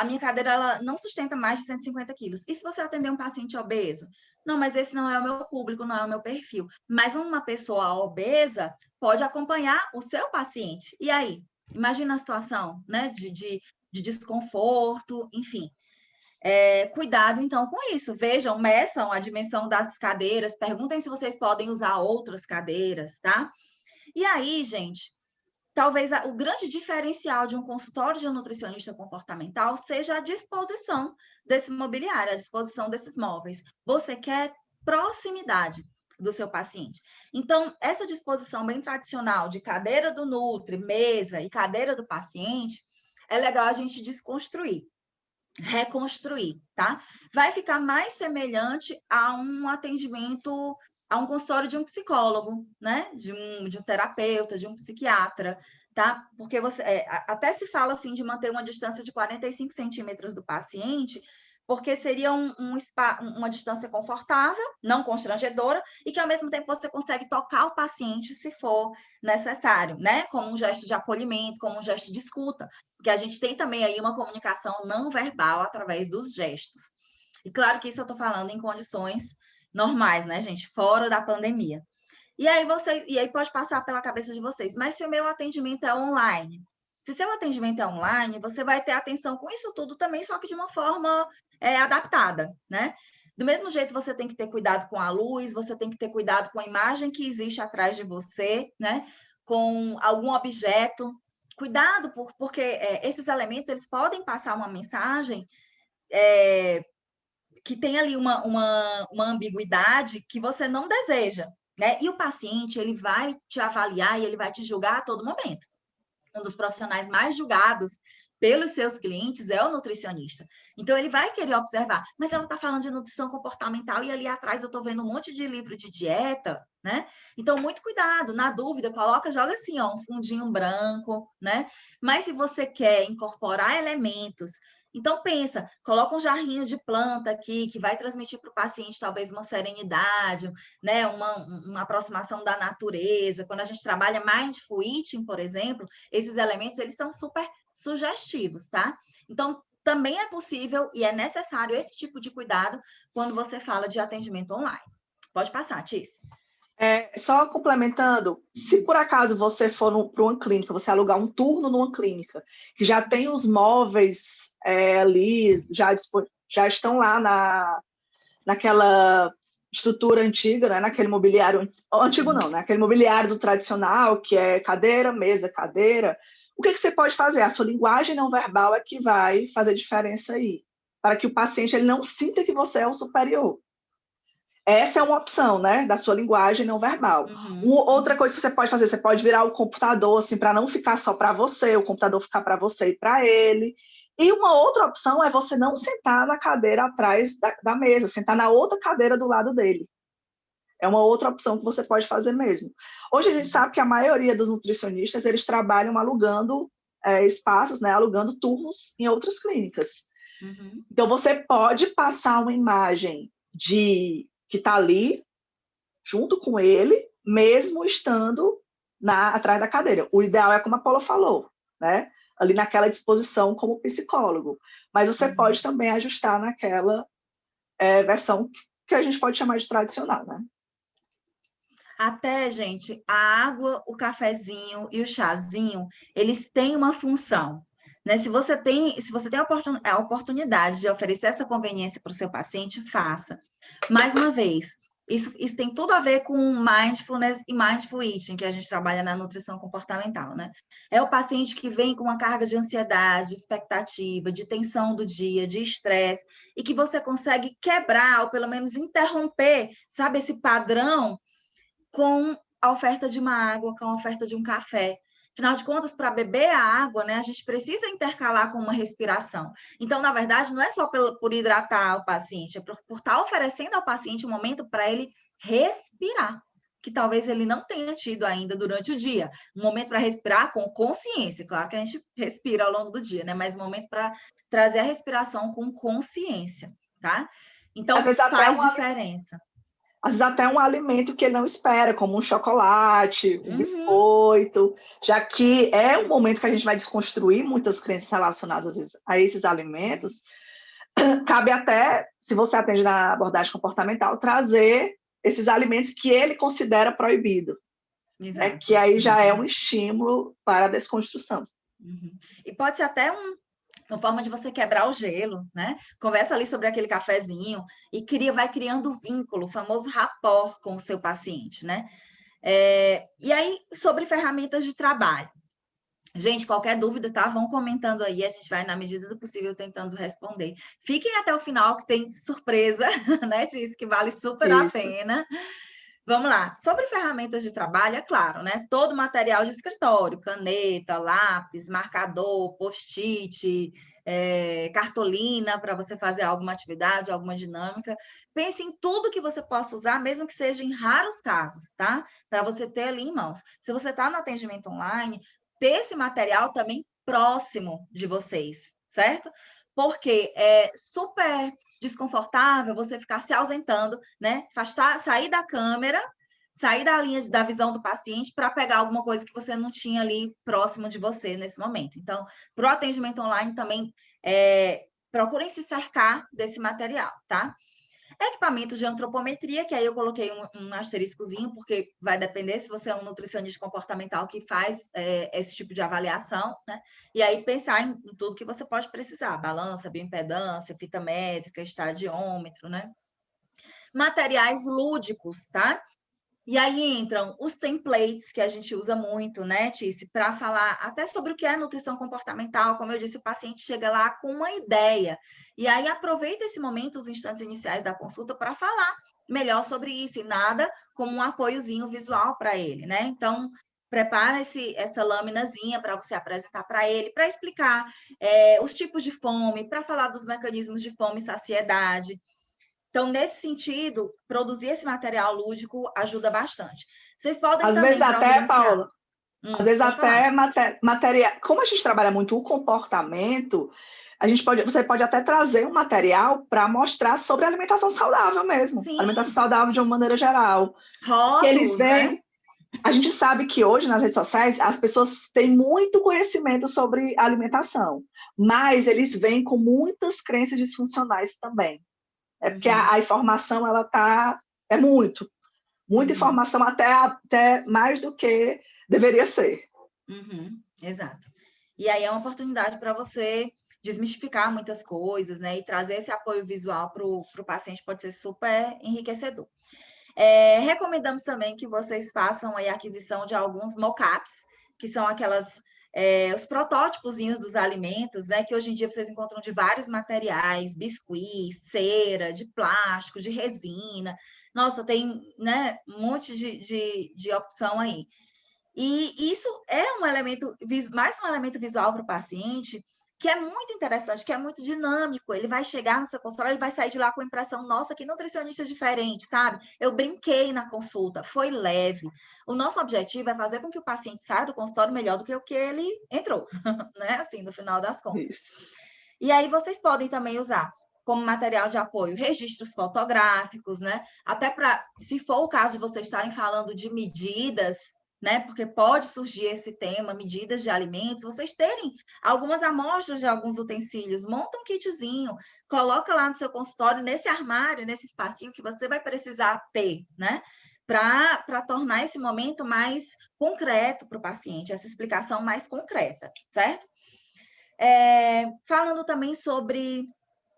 Speaker 2: minha cadeira, ela não sustenta mais de 150 quilos. E se você atender um paciente obeso? Não, mas esse não é o meu público, não é o meu perfil. Mas uma pessoa obesa pode acompanhar o seu paciente. E aí? Imagina a situação, né? De desconforto, enfim. Cuidado, então, com isso. Vejam, meçam a dimensão das cadeiras, perguntem se vocês podem usar outras cadeiras, tá? E aí, gente, talvez o grande diferencial de um consultório de um nutricionista comportamental seja a disposição desse mobiliário, a disposição desses móveis. Você quer proximidade do seu paciente. Então, essa disposição bem tradicional de cadeira do nutri, mesa e cadeira do paciente, é legal a gente desconstruir, reconstruir, tá? Vai ficar mais semelhante a um atendimento, a um consultório de um psicólogo, né? De um terapeuta, de um psiquiatra, tá? Porque você até se fala assim de manter uma distância de 45 centímetros do paciente, porque seria uma distância confortável, não constrangedora, e que ao mesmo tempo você consegue tocar o paciente se for necessário, né? Como um gesto de acolhimento, como um gesto de escuta. Porque a gente tem também aí uma comunicação não verbal através dos gestos. E claro que isso eu estou falando em condições normais, né, gente? Fora da pandemia. E aí pode passar pela cabeça de vocês, mas se o meu atendimento é online, se seu atendimento é online, você vai ter atenção com isso tudo também, só que de uma forma adaptada, né? Do mesmo jeito, você tem que ter cuidado com a luz, você tem que ter cuidado com a imagem que existe atrás de você, né? Com algum objeto. Cuidado, porque esses elementos, eles podem passar uma mensagem que tem ali uma ambiguidade que você não deseja, né? E o paciente, ele vai te avaliar e ele vai te julgar a todo momento. Um dos profissionais mais julgados pelos seus clientes é o nutricionista. Então, ele vai querer observar, mas ela está falando de nutrição comportamental e ali atrás eu estou vendo um monte de livro de dieta, né? Então, muito cuidado. Na dúvida, joga assim, ó, um fundinho branco, né? Mas se você quer incorporar elementos, então pensa, coloca um jarrinho de planta aqui que vai transmitir para o paciente talvez uma serenidade, né? Uma aproximação da natureza. Quando a gente trabalha mindful eating, por exemplo, esses elementos eles são super sugestivos, tá? Então, também é possível e é necessário esse tipo de cuidado quando você fala de atendimento online. Pode passar, Tis.
Speaker 1: Só complementando, se por acaso você for para uma clínica, você alugar um turno numa clínica, que já tem os móveis ali, já estão lá naquela estrutura antiga, né? Naquele mobiliário, antigo não, né? Aquele mobiliário do tradicional, que é cadeira, mesa, cadeira. O que você pode fazer? A sua linguagem não verbal é que vai fazer diferença aí, para que o paciente ele não sinta que você é o superior. Essa é uma opção, né, da sua linguagem não verbal. Outra coisa que você pode fazer, você pode virar o computador, assim, para não ficar só para você, o computador ficar para você e para ele. E uma outra opção é você não sentar na cadeira atrás da mesa, sentar na outra cadeira do lado dele. É uma outra opção que você pode fazer mesmo. Hoje a gente sabe que a maioria dos nutricionistas, eles trabalham alugando espaços, né, alugando turnos em outras clínicas. Então, você pode passar uma imagem que está ali, junto com ele, mesmo estando atrás da cadeira. O ideal é como a Paula falou, né? Ali naquela disposição como psicólogo. Mas você pode também ajustar naquela versão que a gente pode chamar de tradicional, né?
Speaker 2: Até, gente, a água, o cafezinho e o chazinho, eles têm uma função, né? Se você tem a oportunidade de oferecer essa conveniência para o seu paciente, faça. Mais uma vez, isso tem tudo a ver com mindfulness e mindful eating, que a gente trabalha na nutrição comportamental, né? É o paciente que vem com uma carga de ansiedade, de expectativa, de tensão do dia, de estresse, e que você consegue quebrar, ou pelo menos interromper, sabe, esse padrão com a oferta de uma água, com a oferta de um café. Afinal de contas, para beber a água, né, a gente precisa intercalar com uma respiração. Então, na verdade, não é só por hidratar o paciente, é por estar oferecendo ao paciente um momento para ele respirar, que talvez ele não tenha tido ainda durante o dia. Um momento para respirar com consciência. Claro que a gente respira ao longo do dia, né? Mas um momento para trazer a respiração com consciência, tá? Então, faz diferença.
Speaker 1: Às vezes até um alimento que ele não espera, como um chocolate, um biscoito, já que é um momento que a gente vai desconstruir muitas crenças relacionadas a esses alimentos. Cabe até, se você atende na abordagem comportamental, trazer esses alimentos que ele considera proibido, né? Que aí já é um estímulo para a desconstrução.
Speaker 2: E pode ser até uma forma de você quebrar o gelo, né? Conversa ali sobre aquele cafezinho e vai criando vínculo, o famoso rapport com o seu paciente, né? E aí, sobre ferramentas de trabalho. Gente, qualquer dúvida, tá? Vão comentando aí, a gente vai, na medida do possível, tentando responder. Fiquem até o final, que tem surpresa, né, Tice, que vale super a pena. Vamos lá. Sobre ferramentas de trabalho, é claro, né? Todo material de escritório, caneta, lápis, marcador, post-it, cartolina para você fazer alguma atividade, alguma dinâmica. Pense em tudo que você possa usar, mesmo que seja em raros casos, tá? Para você ter ali em mãos. Se você está no atendimento online, ter esse material também próximo de vocês, certo? Porque é super desconfortável você ficar se ausentando, né? Sair da câmera, sair da linha da visão do paciente para pegar alguma coisa que você não tinha ali próximo de você nesse momento. Então, para o atendimento online também, procurem se cercar desse material, tá? Equipamentos de antropometria, que aí eu coloquei um asteriscozinho, porque vai depender se você é um nutricionista comportamental que faz esse tipo de avaliação, né? E aí pensar em tudo que você pode precisar, balança, bioimpedância, fita métrica, estadiômetro, né? Materiais lúdicos, tá? E aí entram os templates que a gente usa muito, né, Tice, para falar até sobre o que é nutrição comportamental. Como eu disse, o paciente chega lá com uma ideia. E aí aproveita esse momento, os instantes iniciais da consulta, para falar melhor sobre isso, e nada como um apoiozinho visual para ele, né? Então, prepara essa laminazinha para você apresentar para ele, para explicar os tipos de fome, para falar dos mecanismos de fome e saciedade. Então, nesse sentido, produzir esse material lúdico ajuda bastante. Vocês podem
Speaker 1: Às vezes
Speaker 2: também
Speaker 1: até,
Speaker 2: providenciar.
Speaker 1: Paula, às vezes
Speaker 2: Pode falar.
Speaker 1: até material, como a gente trabalha muito o comportamento, você pode até trazer um material para mostrar sobre alimentação saudável mesmo, alimentação
Speaker 2: Sim,
Speaker 1: saudável de uma maneira geral. Que eles
Speaker 2: rótulos, né?
Speaker 1: vêm. A gente sabe que hoje nas redes sociais as pessoas têm muito conhecimento sobre alimentação, mas eles vêm com muitas crenças disfuncionais também. É porque a informação ela é muita informação até mais do que deveria ser.
Speaker 2: Exato. E aí é uma oportunidade para você desmistificar muitas coisas, né? E trazer esse apoio visual para o paciente pode ser super enriquecedor. Recomendamos também que vocês façam aí a aquisição de alguns mockups, que são os protótipozinhos dos alimentos, né? Que hoje em dia vocês encontram de vários materiais, biscuit, cera, de plástico, de resina. Nossa, tem, né, um monte de opção aí. E isso é mais um elemento visual para o paciente, que é muito interessante, que é muito dinâmico. Ele vai chegar no seu consultório, ele vai sair de lá com a impressão, nossa, que nutricionista diferente, sabe? Eu brinquei na consulta, foi leve. O nosso objetivo é fazer com que o paciente saia do consultório melhor do que o que ele entrou, né? Assim, no final das contas.
Speaker 1: Isso.
Speaker 2: E aí vocês podem também usar como material de apoio registros fotográficos, né? Até para, se for o caso de vocês estarem falando de medidas, né? Porque pode surgir esse tema, medidas de alimentos, vocês terem algumas amostras de alguns utensílios, monta um kitzinho, coloca lá no seu consultório, nesse armário, nesse espacinho que você vai precisar ter, né? Para tornar esse momento mais concreto para o paciente, essa explicação mais concreta, certo? Falando também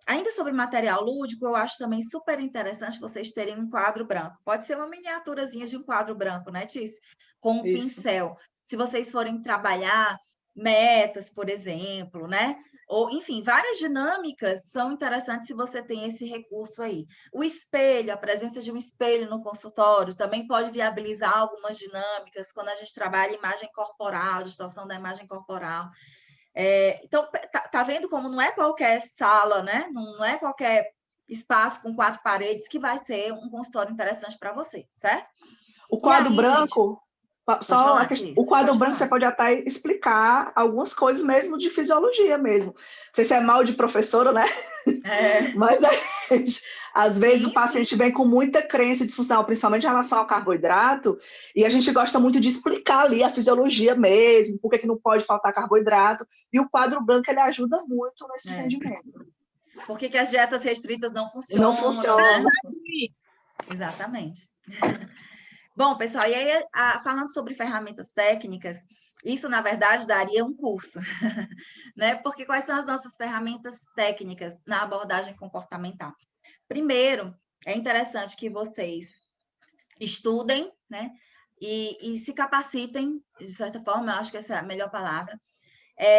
Speaker 2: ainda sobre material lúdico, eu acho também super interessante vocês terem um quadro branco. Pode ser uma miniaturazinha de um quadro branco, né, Tice? Com um pincel. Se vocês forem trabalhar metas, por exemplo, né? Ou, enfim, várias dinâmicas são interessantes se você tem esse recurso aí. O espelho, a presença de um espelho no consultório também pode viabilizar algumas dinâmicas quando a gente trabalha imagem corporal, distorção da imagem corporal. Então, tá vendo como não é qualquer sala, né? Não é qualquer espaço com 4 paredes que vai ser um consultório interessante para você, certo?
Speaker 1: O quadro branco, o quadro branco você pode até explicar algumas coisas mesmo de fisiologia mesmo. Não sei se é mal de professora, né? Mas às vezes o paciente vem com muita crença disfuncional, principalmente em relação ao carboidrato, e a gente gosta muito de explicar ali a fisiologia mesmo, por que não pode faltar carboidrato, e o quadro branco ele ajuda muito nesse entendimento.
Speaker 2: Por que as dietas restritas não funcionam?
Speaker 1: Não funciona.
Speaker 2: Né? Exatamente. Bom, pessoal, e aí, falando sobre ferramentas técnicas, isso, na verdade, daria um curso, né? Porque quais são as nossas ferramentas técnicas na abordagem comportamental? Primeiro, é interessante que vocês estudem, né? e se capacitem, de certa forma, eu acho que essa é a melhor palavra,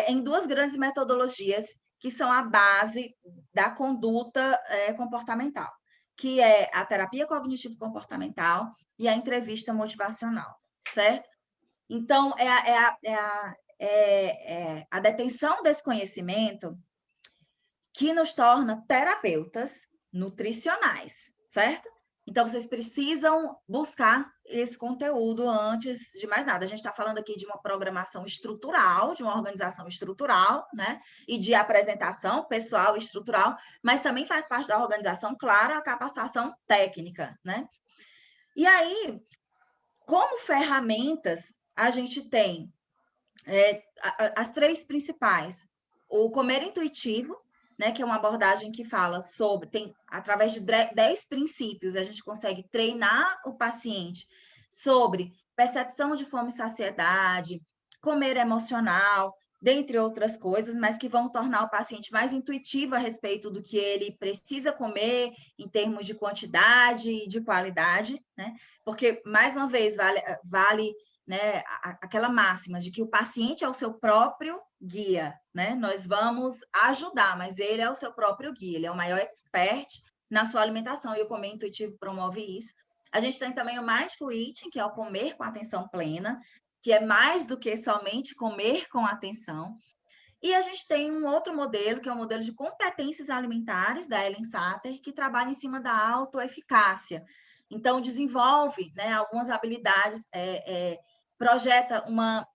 Speaker 2: em duas grandes metodologias que são a base da conduta comportamental, que é a terapia cognitivo-comportamental e a entrevista motivacional, certo? Então, a detenção desse conhecimento que nos torna terapeutas nutricionais, certo? Então, vocês precisam buscar esse conteúdo antes de mais nada. A gente está falando aqui de uma programação estrutural, de uma organização estrutural, né? E de apresentação pessoal e estrutural, mas também faz parte da organização, claro, a capacitação técnica, né? E aí, como ferramentas, a gente tem as três principais. O comer intuitivo, né, que é uma abordagem que fala sobre, através de 10 princípios, a gente consegue treinar o paciente sobre percepção de fome e saciedade, comer emocional, dentre outras coisas, mas que vão tornar o paciente mais intuitivo a respeito do que ele precisa comer em termos de quantidade e de qualidade, né? Porque, mais uma vez, vale né, aquela máxima de que o paciente é o seu próprio guia, né? Nós vamos ajudar, mas ele é o seu próprio guia, ele é o maior expert na sua alimentação, e o Comer Intuitivo promove isso. A gente tem também o Mindful Eating, que é o comer com atenção plena, que é mais do que somente comer com atenção. E a gente tem um outro modelo, que é o modelo de competências alimentares, da Ellen Satter, que trabalha em cima da autoeficácia. Então, desenvolve, né, algumas habilidades, projeta uma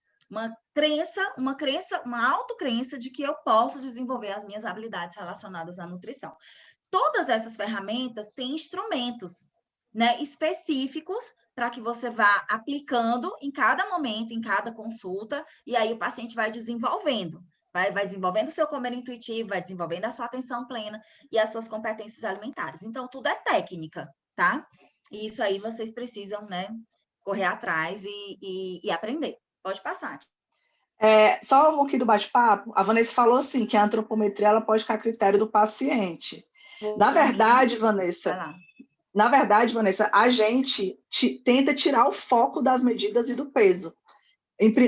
Speaker 2: autocrença de que eu posso desenvolver as minhas habilidades relacionadas à nutrição. Todas essas ferramentas têm instrumentos, né, específicos para que você vá aplicando em cada momento, em cada consulta, e aí o paciente vai desenvolvendo. Vai desenvolvendo o seu comer intuitivo, vai desenvolvendo a sua atenção plena e as suas competências alimentares. Então, tudo é técnica, tá? E isso aí vocês precisam, né, correr atrás e aprender. Pode passar.
Speaker 1: Só um pouquinho do bate-papo, a Vanessa falou assim, que a antropometria ela pode ficar a critério do paciente. Na verdade, Vanessa, a gente tenta tirar o foco das medidas e do peso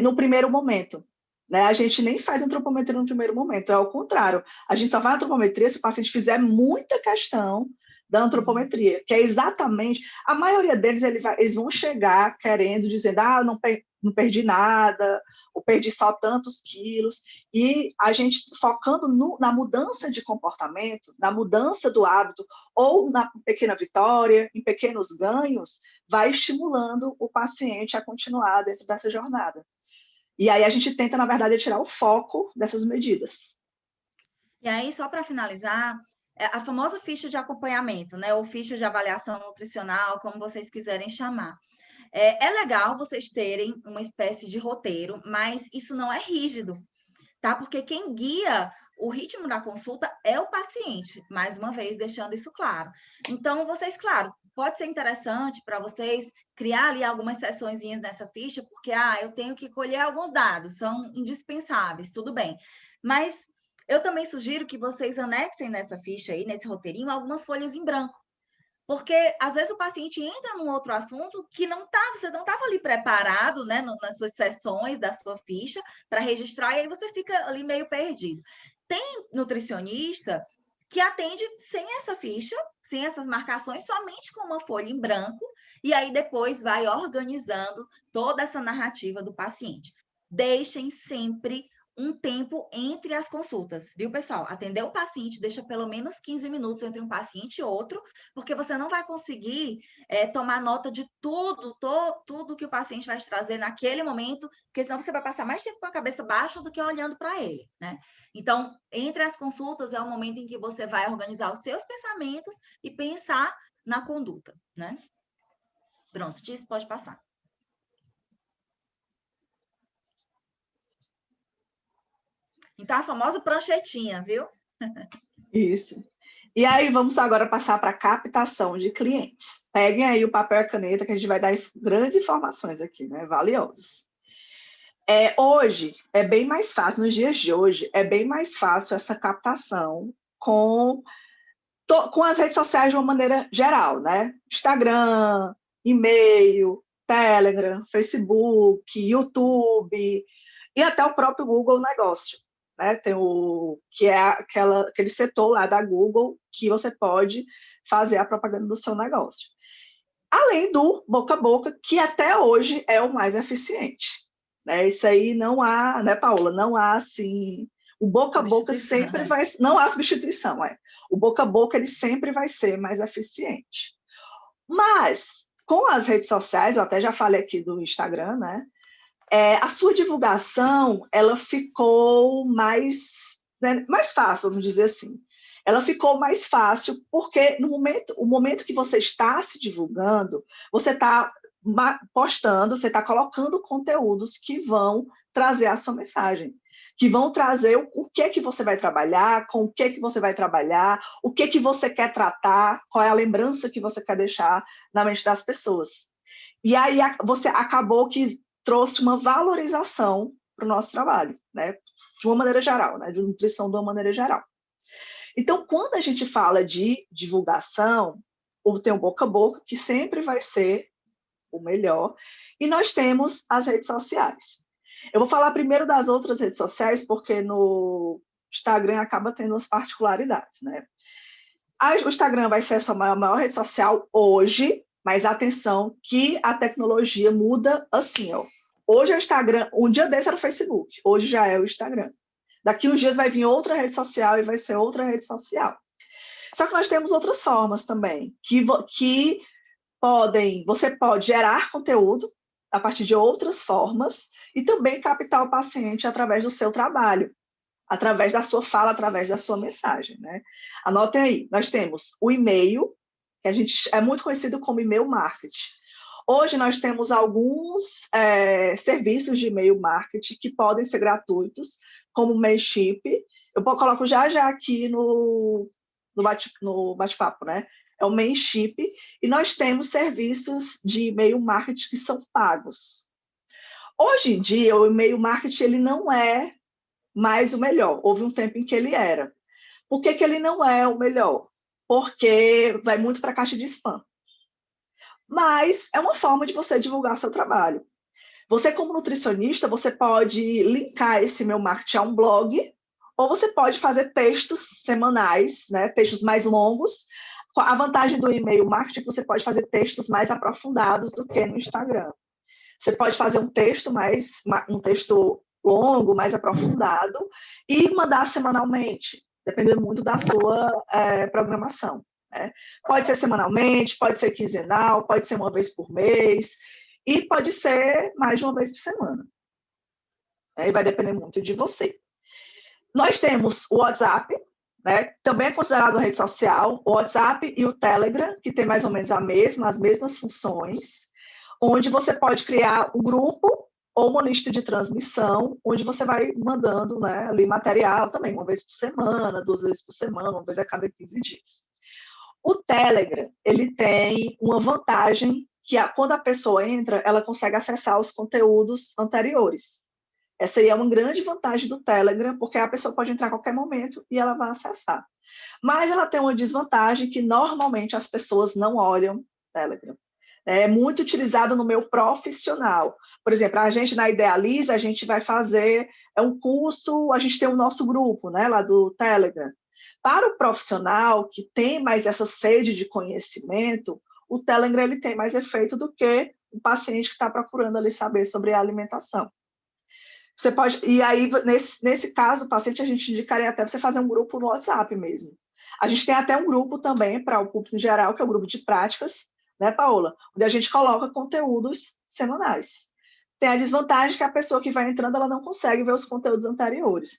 Speaker 1: no primeiro momento. Né? A gente nem faz antropometria no primeiro momento, é o contrário. A gente só faz antropometria se o paciente fizer muita questão da antropometria, que é exatamente... A maioria deles, eles vão chegar querendo, dizendo, não perdi nada, ou perdi só tantos quilos, e a gente focando na mudança de comportamento, na mudança do hábito, ou na pequena vitória, em pequenos ganhos, vai estimulando o paciente a continuar dentro dessa jornada. E aí a gente tenta, na verdade, tirar o foco dessas medidas.
Speaker 2: E aí, só para finalizar, a famosa ficha de acompanhamento, né? Ou ficha de avaliação nutricional, como vocês quiserem chamar. É legal vocês terem uma espécie de roteiro, mas isso não é rígido, tá? Porque quem guia o ritmo da consulta é o paciente, mais uma vez, deixando isso claro. Então, vocês, claro, pode ser interessante para vocês criar ali algumas sessõezinhas nessa ficha, porque, eu tenho que colher alguns dados, são indispensáveis, tudo bem. Mas eu também sugiro que vocês anexem nessa ficha aí, nesse roteirinho, algumas folhas em branco. Porque, às vezes, o paciente entra num outro assunto que você não estava ali preparado, né, nas suas sessões da sua ficha para registrar, e aí você fica ali meio perdido. Tem nutricionista que atende sem essa ficha, sem essas marcações, somente com uma folha em branco, e aí depois vai organizando toda essa narrativa do paciente. Deixem sempre um tempo entre as consultas, viu, pessoal? Atender o paciente deixa pelo menos 15 minutos entre um paciente e outro, porque você não vai conseguir tomar nota de tudo que o paciente vai te trazer naquele momento, porque senão você vai passar mais tempo com a cabeça baixa do que olhando para ele, né? Então, entre as consultas é o momento em que você vai organizar os seus pensamentos e pensar na conduta, né? Pronto, Tiz, pode passar. Então, a famosa pranchetinha, viu?
Speaker 1: Isso. E aí, vamos agora passar para a captação de clientes. Peguem aí o papel e a caneta, que a gente vai dar grandes informações aqui, né? Valiosas. Hoje, é bem mais fácil, nos dias de hoje, é bem mais fácil essa captação com as redes sociais de uma maneira geral, né? Instagram, e-mail, Telegram, Facebook, YouTube e até o próprio Google Negócio, né? Tem que é aquele setor lá da Google que você pode fazer a propaganda do seu negócio. Além do boca a boca, que até hoje é o mais eficiente, né? Isso aí não há, né, Paula? Não há, assim... O boca a boca sempre vai... Não há substituição, O boca a boca, ele sempre vai ser mais eficiente. Mas, com as redes sociais, eu até já falei aqui do Instagram, né? A sua divulgação, ela ficou mais fácil, vamos dizer assim. Ela ficou mais fácil porque o momento que você está se divulgando, você está postando, você está colocando conteúdos que vão trazer a sua mensagem, que vão trazer o que você vai trabalhar, com o que você vai trabalhar, o que você quer tratar, qual é a lembrança que você quer deixar na mente das pessoas. E aí você acabou que trouxe uma valorização para o nosso trabalho, né? De uma maneira geral, né? De nutrição de uma maneira geral. Então, quando a gente fala de divulgação, tem o boca a boca, que sempre vai ser o melhor, e nós temos as redes sociais. Eu vou falar primeiro das outras redes sociais, porque no Instagram acaba tendo as particularidades, né? O Instagram vai ser a sua maior rede social hoje, mas atenção que a tecnologia muda assim, ó. Hoje é o Instagram, um dia desse era o Facebook, hoje já é o Instagram. Daqui uns dias vai vir outra rede social e vai ser outra rede social. Só que nós temos outras formas também, que você pode gerar conteúdo a partir de outras formas e também captar o paciente através do seu trabalho, através da sua fala, através da sua mensagem, né? Anotem aí, nós temos o e-mail, que a gente é muito conhecido como e-mail marketing. Hoje nós temos alguns serviços de e-mail marketing que podem ser gratuitos, como o Mailchimp. Eu coloco já aqui no bate-papo, né? É o Mailchimp. E nós temos serviços de e-mail marketing que são pagos. Hoje em dia, o e-mail marketing ele não é mais o melhor. Houve um tempo em que ele era. Por que ele não é o melhor? Porque vai muito para a caixa de spam. Mas é uma forma de você divulgar seu trabalho. Você, como nutricionista, você pode linkar esse meu marketing a um blog, ou você pode fazer textos semanais, né, textos mais longos. A vantagem do e-mail marketing é que você pode fazer textos mais aprofundados do que no Instagram. Você pode fazer um texto longo, mais aprofundado, e mandar semanalmente, dependendo muito da sua programação. Né? Pode ser semanalmente, pode ser quinzenal, pode ser uma vez por mês, e pode ser mais de uma vez por semana. E vai depender muito de você. Nós temos o WhatsApp, né? Também é considerado uma rede social, o WhatsApp e o Telegram, que tem mais ou menos as mesmas funções, onde você pode criar um grupo ou uma lista de transmissão, onde você vai mandando, né, ali material também, uma vez por semana, 2 vezes por semana, uma vez a cada 15 dias. O Telegram, ele tem uma vantagem que quando a pessoa entra, ela consegue acessar os conteúdos anteriores. Essa aí é uma grande vantagem do Telegram, porque a pessoa pode entrar a qualquer momento e ela vai acessar. Mas ela tem uma desvantagem que normalmente as pessoas não olham o Telegram. É muito utilizado no meio profissional. Por exemplo, a gente na Idealiza, a gente vai fazer um curso, a gente tem o nosso grupo, né, lá do Telegram. Para o profissional que tem mais essa sede de conhecimento, o Telegram ele tem mais efeito do que o paciente que está procurando ali saber sobre a alimentação. Você pode, e aí, nesse caso, o paciente, a gente indicaria até você fazer um grupo no WhatsApp mesmo. A gente tem até um grupo também para o público em geral, que é o grupo de práticas, né, Paola? Onde a gente coloca conteúdos semanais. Tem a desvantagem que a pessoa que vai entrando, ela não consegue ver os conteúdos anteriores.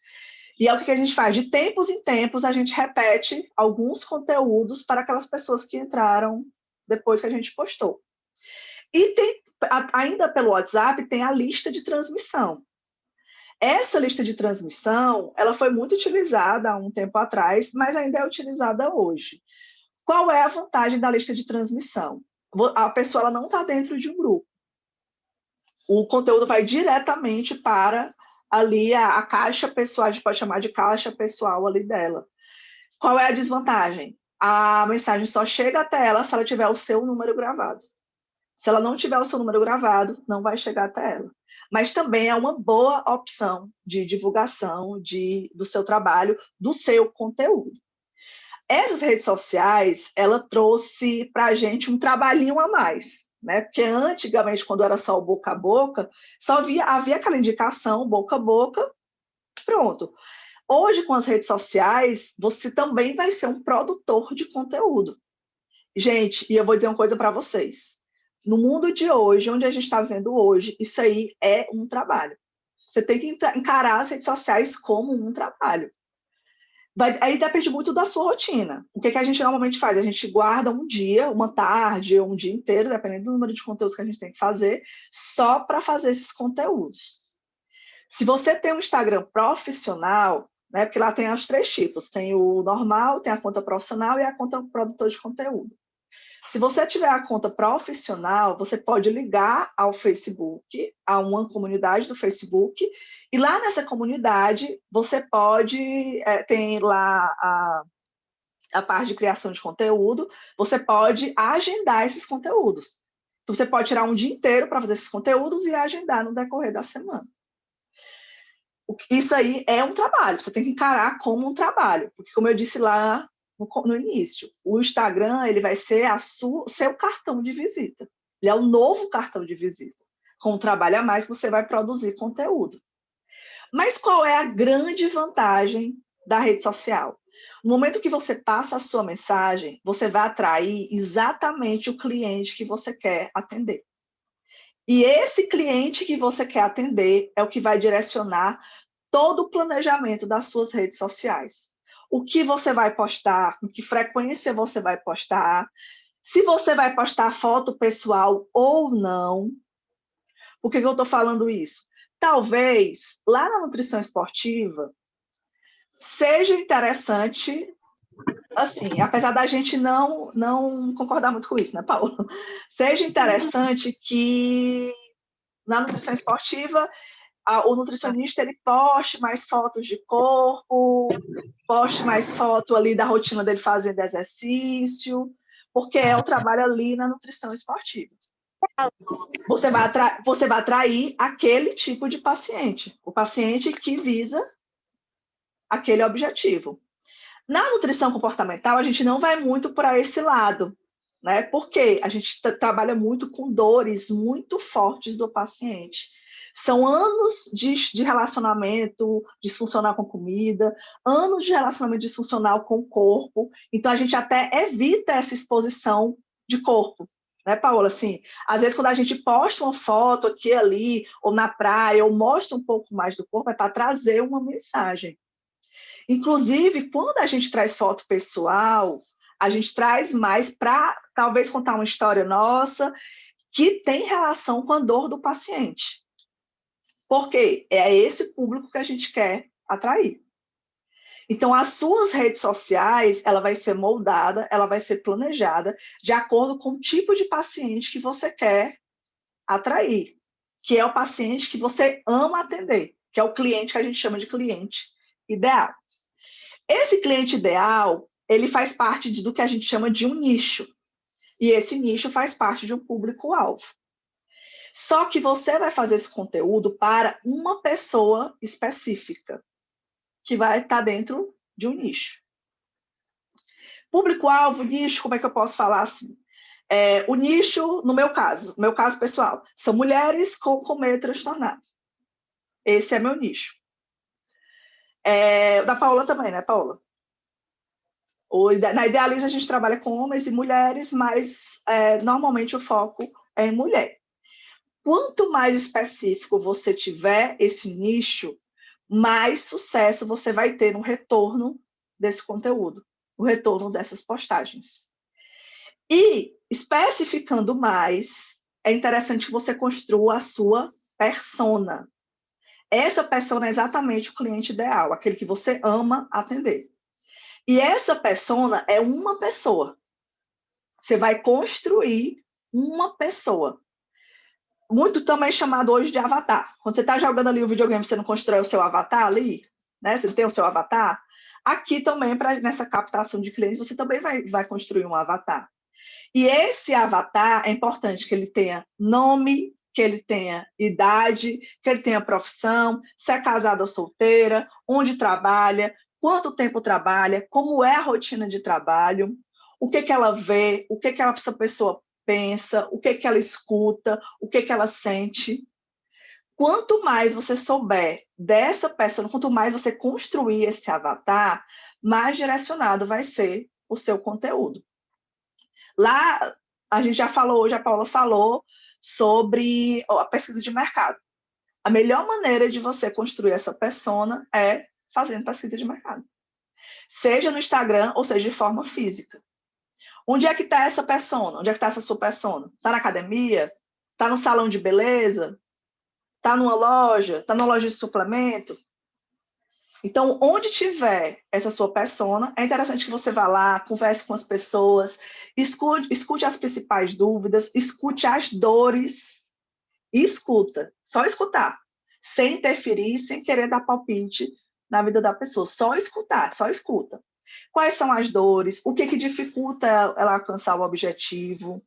Speaker 1: E é o que a gente faz? De tempos em tempos, a gente repete alguns conteúdos para aquelas pessoas que entraram depois que a gente postou. E tem, ainda pelo WhatsApp, tem a lista de transmissão. Essa lista de transmissão, ela foi muito utilizada há um tempo atrás, mas ainda é utilizada hoje. Qual é a vantagem da lista de transmissão? A pessoa ela não está dentro de um grupo. O conteúdo vai diretamente para ali a caixa pessoal, a gente pode chamar de caixa pessoal ali dela. Qual é a desvantagem? A mensagem só chega até ela se ela tiver o seu número gravado. Se ela não tiver o seu número gravado, não vai chegar até ela. Mas também é uma boa opção de divulgação do seu trabalho, do seu conteúdo. Essas redes sociais, ela trouxe para a gente um trabalhinho a mais, né? Porque antigamente, quando era só o boca a boca, só havia aquela indicação boca a boca, pronto. Hoje, com as redes sociais, você também vai ser um produtor de conteúdo. Gente, e eu vou dizer uma coisa para vocês. No mundo de hoje, onde a gente está vivendo hoje, isso aí é um trabalho. Você tem que encarar as redes sociais como um trabalho. Aí depende muito da sua rotina. O que a gente normalmente faz? A gente guarda um dia, uma tarde, ou um dia inteiro, dependendo do número de conteúdos que a gente tem que fazer, só para fazer esses conteúdos. Se você tem um Instagram profissional, né, porque lá tem os 3 tipos, tem o normal, tem a conta profissional e a conta produtor de conteúdo. Se você tiver a conta profissional, você pode ligar ao Facebook, a uma comunidade do Facebook, e lá nessa comunidade você pode, tem lá a parte de criação de conteúdo, você pode agendar esses conteúdos. Então, você pode tirar um dia inteiro para fazer esses conteúdos e agendar no decorrer da semana. Isso aí é um trabalho, você tem que encarar como um trabalho, porque como eu disse lá no início, o Instagram ele vai ser seu cartão de visita. Ele é o novo cartão de visita. Com um trabalho a mais, você vai produzir conteúdo. Mas qual é a grande vantagem da rede social? No momento que você passa a sua mensagem, você vai atrair exatamente o cliente que você quer atender. E esse cliente que você quer atender é o que vai direcionar todo o planejamento das suas redes sociais. O que você vai postar, com que frequência você vai postar, se você vai postar foto pessoal ou não. Por que eu estou falando isso? Talvez, lá na nutrição esportiva, seja interessante, assim, apesar da gente não concordar muito com isso, né, Paulo? Seja interessante que na nutrição esportiva o nutricionista ele poste mais fotos de corpo, poste mais foto ali da rotina dele fazendo exercício, porque é o trabalho ali na nutrição esportiva. Você vai atrair aquele tipo de paciente, o paciente que visa aquele objetivo. Na nutrição comportamental, a gente não vai muito para esse lado, né? Porque a gente trabalha muito com dores muito fortes do paciente. São anos de relacionamento disfuncional com comida, anos de relacionamento disfuncional com o corpo. Então, a gente até evita essa exposição de corpo. Né, Paola? Assim, às vezes, quando a gente posta uma foto aqui ali, ou na praia, ou mostra um pouco mais do corpo, é para trazer uma mensagem. Inclusive, quando a gente traz foto pessoal, a gente traz mais para, talvez, contar uma história nossa que tem relação com a dor do paciente. Porque é esse público que a gente quer atrair. Então, as suas redes sociais, ela vai ser moldada, ela vai ser planejada de acordo com o tipo de paciente que você quer atrair, que é o paciente que você ama atender, que é o cliente que a gente chama de cliente ideal. Esse cliente ideal, ele faz parte do que a gente chama de um nicho. E esse nicho faz parte de um público-alvo. Só que você vai fazer esse conteúdo para uma pessoa específica, que vai estar dentro de um nicho. Público-alvo, nicho, como é que eu posso falar assim? O nicho, no meu caso pessoal, são mulheres com comer transtornado. Esse é meu nicho. Da Paola também, né, Paola? Na Idealiza a gente trabalha com homens e mulheres, mas normalmente o foco é em mulher. Quanto mais específico você tiver esse nicho, mais sucesso você vai ter no retorno desse conteúdo, no retorno dessas postagens. E, especificando mais, é interessante que você construa a sua persona. Essa persona é exatamente o cliente ideal, aquele que você ama atender. E essa persona é uma pessoa. Você vai construir uma pessoa. Muito também chamado hoje de avatar. Quando você está jogando ali o videogame, você não constrói o seu avatar ali, né? Você tem o seu avatar. Aqui também, nessa captação de clientes, você também vai construir um avatar. E esse avatar é importante que ele tenha nome, que ele tenha idade, que ele tenha profissão, se é casada ou solteira, onde trabalha, quanto tempo trabalha, como é a rotina de trabalho, o que que ela vê, o que que essa pessoa pensa, o que que ela escuta, o que que ela sente. Quanto mais você souber dessa pessoa, quanto mais você construir esse avatar, mais direcionado vai ser o seu conteúdo. Lá, a gente já falou, hoje a Paula falou sobre a pesquisa de mercado. A melhor maneira de você construir essa persona é fazendo pesquisa de mercado. Seja no Instagram, ou seja de forma física. Onde é que está essa persona? Onde é que está essa sua persona? Está na academia? Está no salão de beleza? Está numa loja? Está numa loja de suplemento? Então, onde tiver essa sua persona, é interessante que você vá lá, converse com as pessoas, escute as principais dúvidas, escute as dores e escuta. Só escutar, sem interferir, sem querer dar palpite na vida da pessoa. Só escutar, só escuta. Quais são as dores? O que que dificulta ela alcançar o objetivo?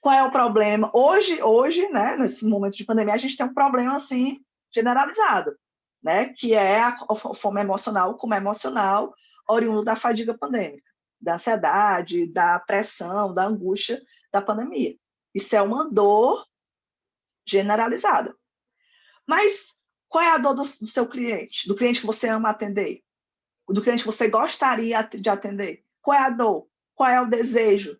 Speaker 1: Qual é o problema? Hoje, né, nesse momento de pandemia, a gente tem um problema assim generalizado, né, que é a fome emocional, como emocional, oriundo da fadiga pandêmica, da ansiedade, da pressão, da angústia da pandemia. Isso é uma dor generalizada. Mas qual é a dor do seu cliente? Do cliente que você ama atender? Do cliente que você gostaria de atender? Qual é a dor? Qual é o desejo?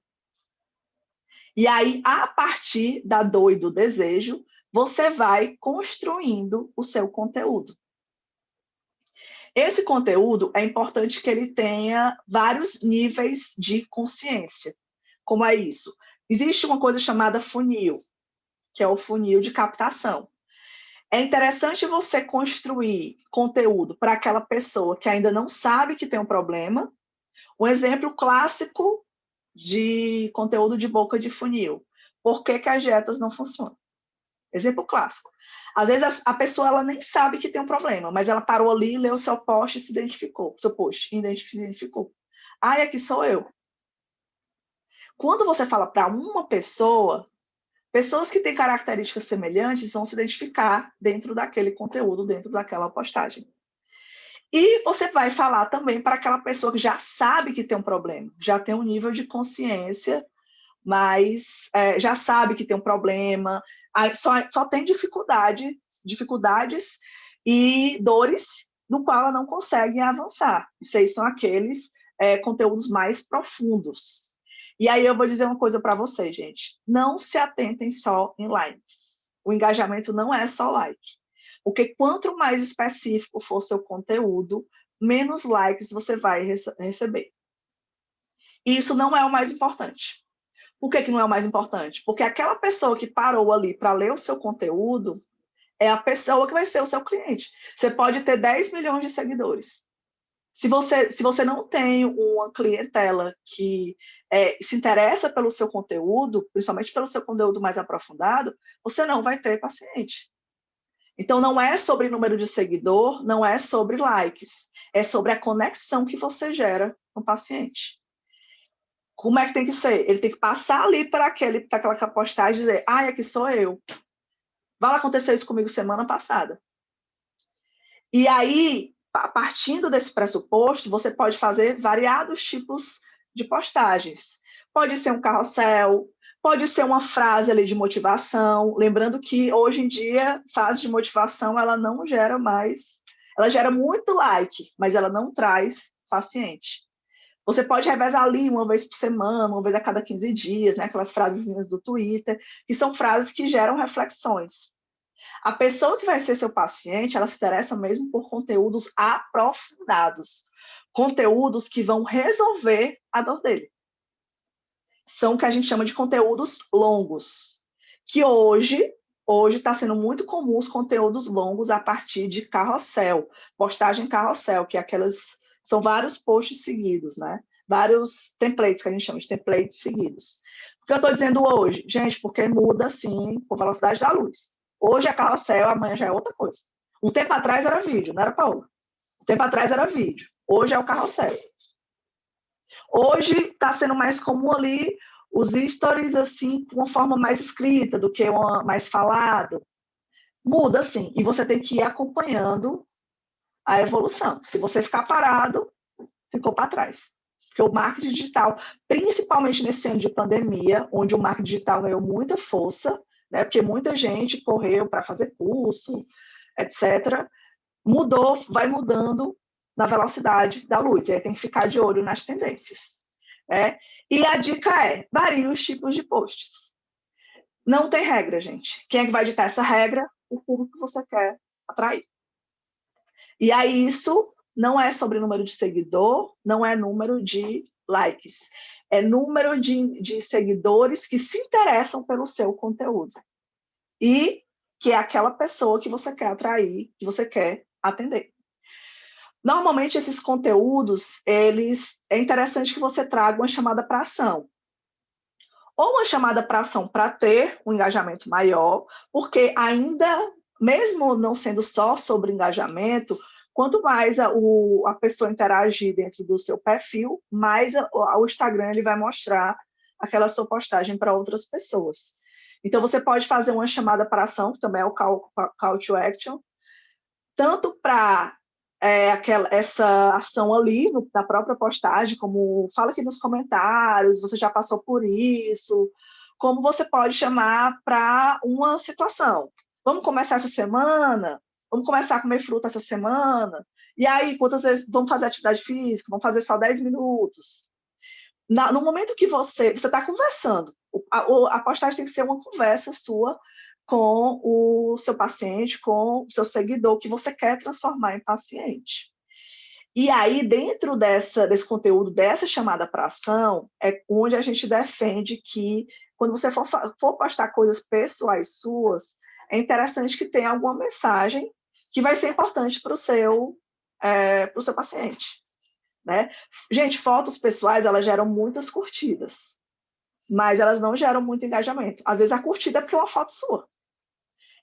Speaker 1: E aí, a partir da dor e do desejo, você vai construindo o seu conteúdo. Esse conteúdo é importante que ele tenha vários níveis de consciência. Como é isso? Existe uma coisa chamada funil, que é o funil de captação. É interessante você construir conteúdo para aquela pessoa que ainda não sabe que tem um problema. Um exemplo clássico de conteúdo de boca de funil. Por que que as dietas não funcionam? Exemplo clássico. Às vezes a pessoa ela nem sabe que tem um problema, mas ela parou ali, leu o seu post e se identificou. Seu post, se identificou. Ah, aqui sou eu. Quando você fala para uma pessoa, pessoas que têm características semelhantes vão se identificar dentro daquele conteúdo, dentro daquela postagem. E você vai falar também para aquela pessoa que já sabe que tem um problema, já tem um nível de consciência, mas já sabe que tem um problema, só tem dificuldades e dores no qual ela não consegue avançar. Isso aí são aqueles conteúdos mais profundos. E aí eu vou dizer uma coisa para vocês, gente. Não se atentem só em likes. O engajamento não é só like. Porque quanto mais específico for seu conteúdo, menos likes você vai receber. E isso não é o mais importante. Por que não é o mais importante? Porque aquela pessoa que parou ali para ler o seu conteúdo é a pessoa que vai ser o seu cliente. Você pode ter 10 milhões de seguidores. Se você não tem uma clientela que se interessa pelo seu conteúdo, principalmente pelo seu conteúdo mais aprofundado, você não vai ter paciente. Então, não é sobre número de seguidor, não é sobre likes, é sobre a conexão que você gera com o paciente. Como é que tem que ser? Ele tem que passar ali para aquela postagem e dizer, aqui sou eu. Vai acontecer isso comigo semana passada. E aí, partindo desse pressuposto, você pode fazer variados tipos de postagens. Pode ser um carrossel, pode ser uma frase ali de motivação. Lembrando que, hoje em dia, frase de motivação, ela não gera mais... Ela gera muito like, mas ela não traz paciente. Você pode revezar ali uma vez por semana, uma vez a cada 15 dias, né? Aquelas frasezinhas do Twitter, que são frases que geram reflexões. A pessoa que vai ser seu paciente, ela se interessa mesmo por conteúdos aprofundados, conteúdos que vão resolver a dor dele. São o que a gente chama de conteúdos longos, que hoje está sendo muito comum os conteúdos longos a partir de carrossel, postagem carrossel, que é são vários posts seguidos, né? Vários templates, que a gente chama de templates seguidos. O que eu estou dizendo hoje? Gente, porque muda, assim, por velocidade da luz. Hoje é carrossel, amanhã já é outra coisa. Um tempo atrás era vídeo, não era, Paula? Um tempo atrás era vídeo. Hoje é o carrossel. Hoje está sendo mais comum ali os stories, assim, com uma forma mais escrita do que mais falado. Muda, sim, e você tem que ir acompanhando a evolução. Se você ficar parado, ficou para trás. Porque o marketing digital, principalmente nesse ano de pandemia, onde o marketing digital ganhou muita força, né, porque muita gente correu para fazer curso, etc., vai mudando na velocidade da luz. E aí tem que ficar de olho nas tendências. Né? E a dica é, varie os tipos de posts. Não tem regra, gente. Quem é que vai ditar essa regra? O público que você quer atrair. E aí isso não é sobre número de seguidor, não é número de likes. É número de seguidores que se interessam pelo seu conteúdo. E que é aquela pessoa que você quer atrair, que você quer atender. Normalmente, esses conteúdos, é interessante que você traga uma chamada para ação. Ou uma chamada para ação para ter um engajamento maior, porque ainda, mesmo não sendo só sobre engajamento, quanto mais a pessoa interagir dentro do seu perfil, mais o Instagram ele vai mostrar aquela sua postagem para outras pessoas. Então, você pode fazer uma chamada para ação, que também é o call to action, tanto para essa ação ali na própria postagem, como fala aqui nos comentários, você já passou por isso, como você pode chamar para uma situação. Vamos começar essa semana? Vamos começar a comer fruta essa semana? E aí, quantas vezes vamos fazer atividade física? Vamos fazer só 10 minutos? No momento que você está conversando, a postagem tem que ser uma conversa sua com o seu paciente, com o seu seguidor, que você quer transformar em paciente. E aí, dentro desse conteúdo, dessa chamada para ação, é onde a gente defende que, quando você for postar coisas pessoais suas, é interessante que tenha alguma mensagem que vai ser importante para o seu paciente. Né? Gente, fotos pessoais, elas geram muitas curtidas, mas elas não geram muito engajamento. Às vezes a curtida é porque é uma foto sua.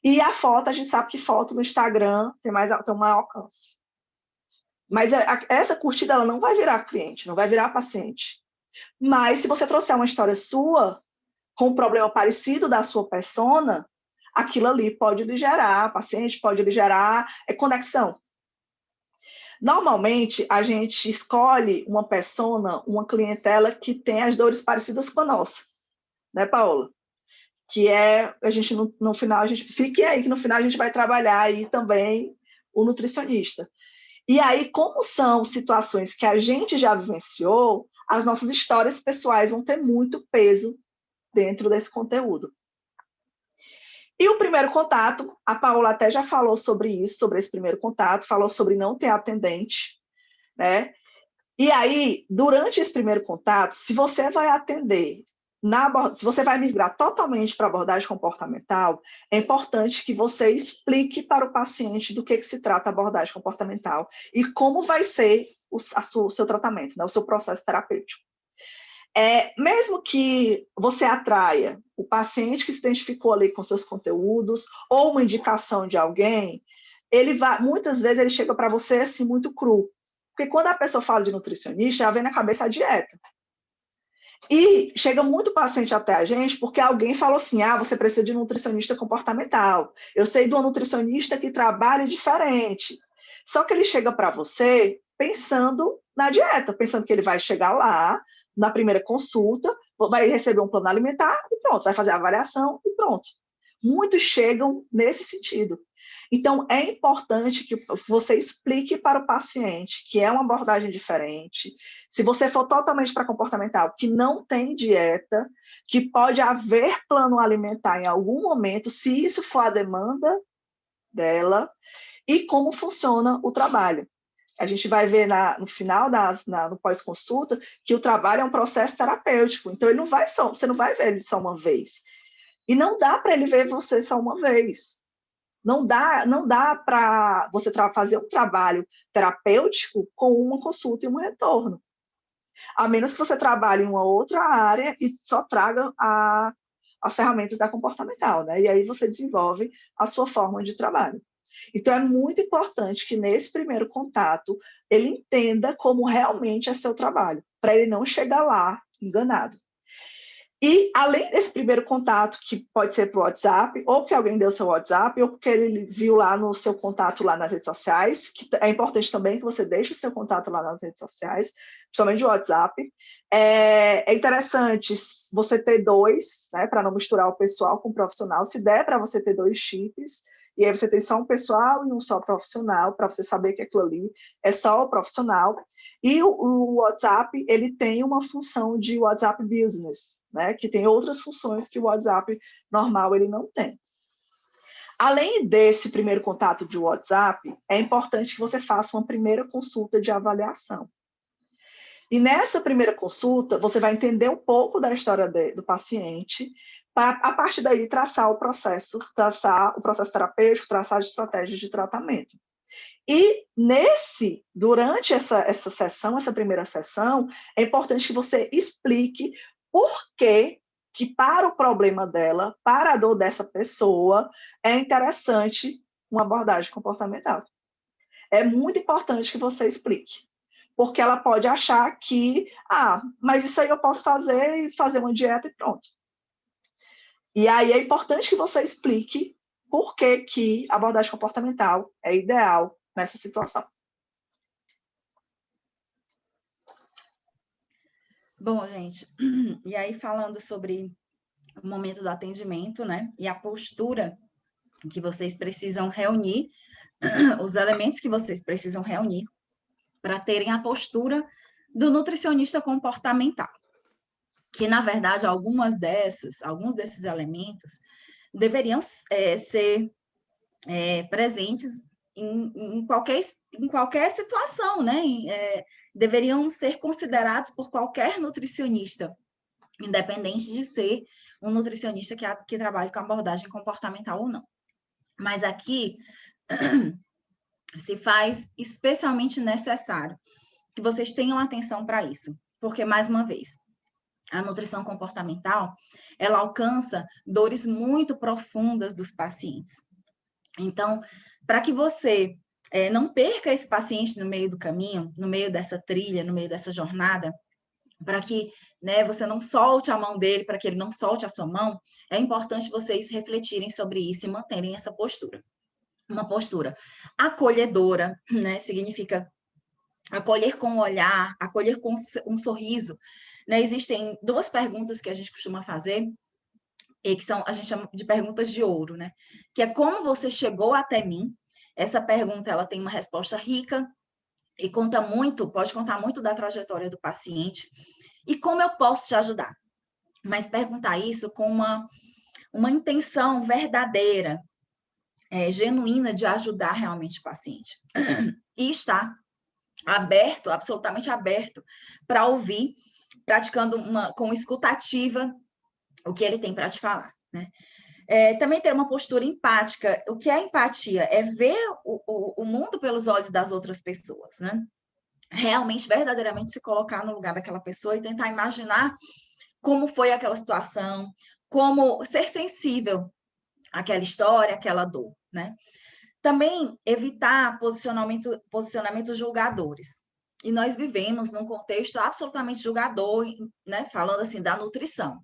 Speaker 1: E a foto, a gente sabe que foto no Instagram tem um maior alcance. Mas essa curtida, ela não vai virar cliente, não vai virar paciente. Mas se você trouxer uma história sua, com um problema parecido da sua persona, aquilo ali pode lhe gerar, paciente pode lhe gerar conexão. Normalmente, a gente escolhe uma persona, uma clientela que tem as dores parecidas com a nossa. Né, Paola? Que a gente, no final, fique aí, que no final a gente vai trabalhar aí também o nutricionista. E aí, como são situações que a gente já vivenciou, as nossas histórias pessoais vão ter muito peso dentro desse conteúdo. E o primeiro contato, a Paola até já falou sobre isso, sobre esse primeiro contato, falou sobre não ter atendente, né? E aí, durante esse primeiro contato, se você vai atender, se você vai migrar totalmente para a abordagem comportamental, é importante que você explique para o paciente do que se trata a abordagem comportamental e como vai ser o seu tratamento, né, o seu processo terapêutico. Mesmo que você atraia o paciente que se identificou ali com seus conteúdos ou uma indicação de alguém, muitas vezes ele chega para você assim muito cru. Porque quando a pessoa fala de nutricionista, ela vem na cabeça a dieta. E chega muito paciente até a gente porque alguém falou assim, você precisa de um nutricionista comportamental. Eu sei de um nutricionista que trabalha diferente. Só que ele chega para você pensando na dieta, pensando que ele vai chegar lá, na primeira consulta, vai receber um plano alimentar e pronto, vai fazer a avaliação e pronto. Muitos chegam nesse sentido. Então, é importante que você explique para o paciente que é uma abordagem diferente. Se você for totalmente para comportamental, que não tem dieta, que pode haver plano alimentar em algum momento, se isso for a demanda dela, e como funciona o trabalho. A gente vai ver no final, no pós-consulta, que o trabalho é um processo terapêutico. Então, você não vai ver ele só uma vez. E não dá para ele ver você só uma vez. Não dá para você fazer um trabalho terapêutico com uma consulta e um retorno. A menos que você trabalhe em uma outra área e só traga as ferramentas da comportamental, né? E aí você desenvolve a sua forma de trabalho. Então, é muito importante que nesse primeiro contato ele entenda como realmente é seu trabalho, para ele não chegar lá enganado. E, além desse primeiro contato, que pode ser por WhatsApp, ou porque alguém deu seu WhatsApp, ou porque ele viu lá no seu contato lá nas redes sociais, que é importante também que você deixe o seu contato lá nas redes sociais, principalmente o WhatsApp. É interessante você ter dois, né, para não misturar o pessoal com o profissional. Se der para você ter dois chips, e aí você tem só um pessoal e um só profissional, para você saber que aquilo ali é só o profissional. E o WhatsApp, ele tem uma função de WhatsApp Business, né, que tem outras funções que o WhatsApp normal ele não tem. Além desse primeiro contato de WhatsApp, é importante que você faça uma primeira consulta de avaliação. E nessa primeira consulta, você vai entender um pouco da história do paciente, para, a partir daí, traçar o processo terapêutico, traçar as estratégias de tratamento. E durante essa sessão, essa primeira sessão, é importante que você explique por que para o problema dela, para a dor dessa pessoa, é interessante uma abordagem comportamental. É muito importante que você explique, porque ela pode achar que, mas isso aí eu posso fazer e fazer uma dieta e pronto. E aí é importante que você explique por que a abordagem comportamental é ideal nessa situação.
Speaker 2: Bom, gente, e aí falando sobre o momento do atendimento, né, e a postura que vocês precisam reunir, os elementos que vocês precisam reunir para terem a postura do nutricionista comportamental. Que, na verdade, alguns desses elementos deveriam ser presentes em qualquer situação, né? Deveriam ser considerados por qualquer nutricionista, independente de ser um nutricionista que trabalhe com abordagem comportamental ou não. Mas aqui se faz especialmente necessário que vocês tenham atenção para isso, porque, mais uma vez, a nutrição comportamental, ela alcança dores muito profundas dos pacientes. Então, para que você não perca esse paciente no meio do caminho, no meio dessa trilha, no meio dessa jornada, para que você não solte a mão dele, para que ele não solte a sua mão, é importante vocês refletirem sobre isso e manterem essa postura. Uma postura acolhedora, né? Significa acolher com o olhar, acolher com um sorriso. Né? Existem duas perguntas que a gente costuma fazer, e que a gente chama de perguntas de ouro, né? Que é como você chegou até mim. Essa pergunta ela tem uma resposta rica e pode contar muito da trajetória do paciente e como eu posso te ajudar. Mas perguntar isso com uma intenção verdadeira, genuína de ajudar realmente o paciente. E estar aberto, absolutamente aberto, para ouvir, praticando com escutativa o que ele tem para te falar, né? Também ter uma postura empática. O que é empatia? É ver o mundo pelos olhos das outras pessoas, né? Realmente, verdadeiramente se colocar no lugar daquela pessoa e tentar imaginar como foi aquela situação, como ser sensível àquela história, àquela dor, né? Também evitar posicionamentos julgadores. E nós vivemos num contexto absolutamente julgador, né? Falando assim da nutrição.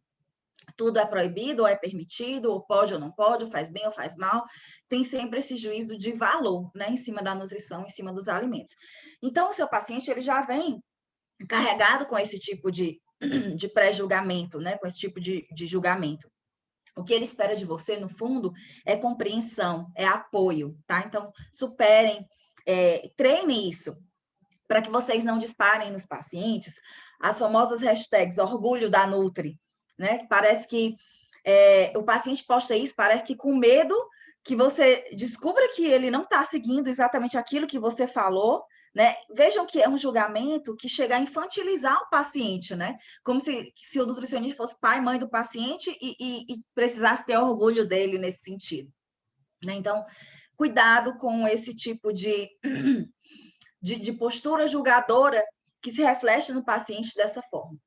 Speaker 2: Tudo é proibido ou é permitido, ou pode ou não pode, ou faz bem ou faz mal. Tem sempre esse juízo de valor, né? Em cima da nutrição, em cima dos alimentos. Então, o seu paciente ele já vem carregado com esse tipo de pré-julgamento, né? Com esse tipo de julgamento. O que ele espera de você, no fundo, é compreensão, é apoio, tá? Então, superem, treinem isso, para que vocês não disparem nos pacientes as famosas hashtags orgulho da Nutri, né? Parece que o paciente posta isso, parece que com medo que você descubra que ele não está seguindo exatamente aquilo que você falou, né? Vejam que é um julgamento que chega a infantilizar o paciente, né? Como se o nutricionista fosse pai e mãe do paciente e precisasse ter orgulho dele nesse sentido. Né? Então, cuidado com esse tipo de postura julgadora que se reflete no paciente dessa forma.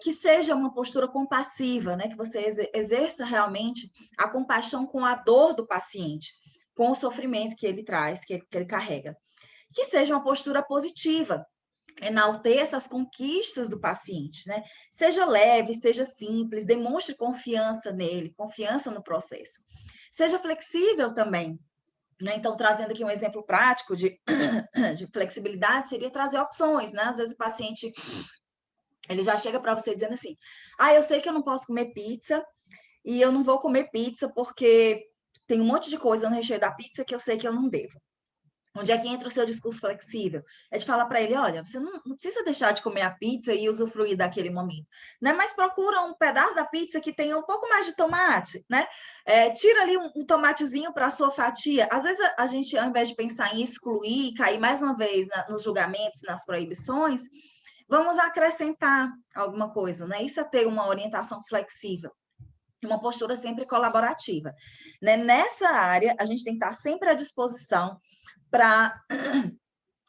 Speaker 2: Que seja uma postura compassiva, né? Que você exerça realmente a compaixão com a dor do paciente, com o sofrimento que ele traz, que ele carrega. Que seja uma postura positiva, enalteça as conquistas do paciente, né? Seja leve, seja simples, demonstre confiança nele, confiança no processo. Seja flexível também, né? Então, trazendo aqui um exemplo prático de flexibilidade, seria trazer opções, né? Às vezes o paciente, ele já chega para você dizendo assim, eu sei que eu não posso comer pizza, e eu não vou comer pizza porque tem um monte de coisa no recheio da pizza que eu sei que eu não devo. Onde é que entra o seu discurso flexível? É de falar para ele, olha, você não precisa deixar de comer a pizza e usufruir daquele momento, né? Mas procura um pedaço da pizza que tenha um pouco mais de tomate, né? Tira ali um tomatezinho para a sua fatia. Às vezes a gente, ao invés de pensar em excluir, cair mais uma vez nos julgamentos, nas proibições, vamos acrescentar alguma coisa, né? Isso é ter uma orientação flexível. Uma postura sempre colaborativa. Né? Nessa área, a gente tem que estar sempre à disposição para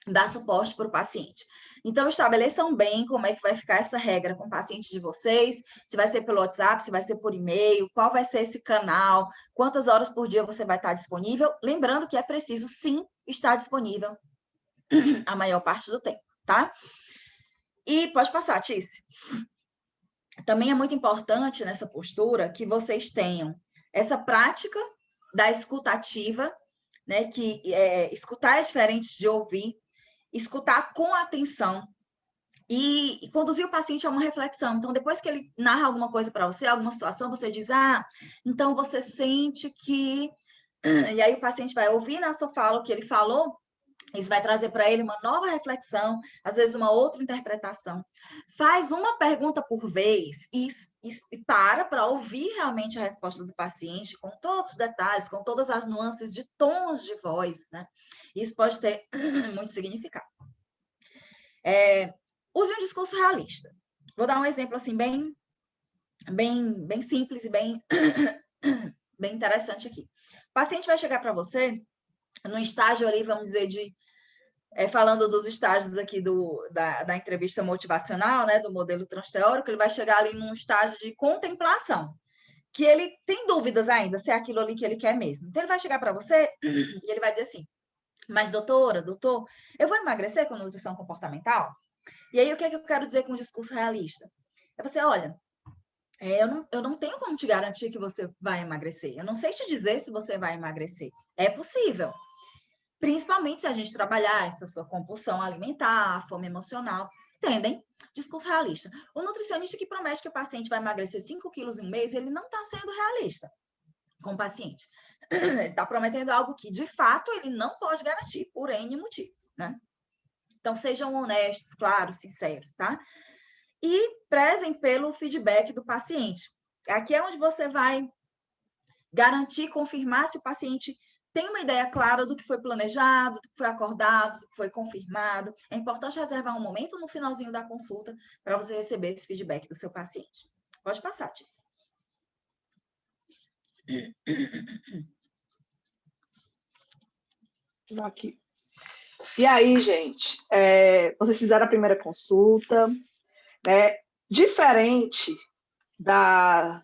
Speaker 2: dar suporte para o paciente. Então, estabeleçam bem como é que vai ficar essa regra com o paciente de vocês, se vai ser pelo WhatsApp, se vai ser por e-mail, qual vai ser esse canal, quantas horas por dia você vai estar disponível. Lembrando que é preciso, sim, estar disponível a maior parte do tempo, tá? E pode passar, Tícia. Também é muito importante nessa postura que vocês tenham essa prática da escutativa, né? Que escutar é diferente de ouvir, escutar com atenção e conduzir o paciente a uma reflexão. Então, depois que ele narra alguma coisa para você, alguma situação, você diz, então você sente que... E aí o paciente vai ouvir na sua fala o que ele falou. Isso vai trazer para ele uma nova reflexão, às vezes uma outra interpretação. Faz uma pergunta por vez e para ouvir realmente a resposta do paciente, com todos os detalhes, com todas as nuances de tons de voz, né? Isso pode ter muito significado. Use um discurso realista. Vou dar um exemplo assim bem simples e bem interessante aqui. O paciente vai chegar para você no estágio ali, vamos dizer, falando dos estágios aqui da entrevista motivacional, né, do modelo transteórico, ele vai chegar ali num estágio de contemplação, que ele tem dúvidas ainda se é aquilo ali que ele quer mesmo. Então, ele vai chegar para você e ele vai dizer assim, mas doutor, eu vou emagrecer com nutrição comportamental? E aí, o que é que eu quero dizer com o discurso realista? É você, olha, eu não tenho como te garantir que você vai emagrecer. Eu não sei te dizer se você vai emagrecer. É possível. Principalmente se a gente trabalhar essa sua compulsão alimentar, a fome emocional. Entendem? Discurso realista. O nutricionista que promete que o paciente vai emagrecer 5 quilos em um mês, ele não está sendo realista com o paciente. Ele está prometendo algo que, de fato, ele não pode garantir por N motivos, né? Então, sejam honestos, claros, sinceros, tá? E prezem pelo feedback do paciente. Aqui é onde você vai garantir, confirmar se o paciente tem uma ideia clara do que foi planejado, do que foi acordado, do que foi confirmado. É importante reservar um momento no finalzinho da consulta para você receber esse feedback do seu paciente. Pode passar, Tícia.
Speaker 1: Aqui. E aí, gente, vocês fizeram a primeira consulta, né? Diferente das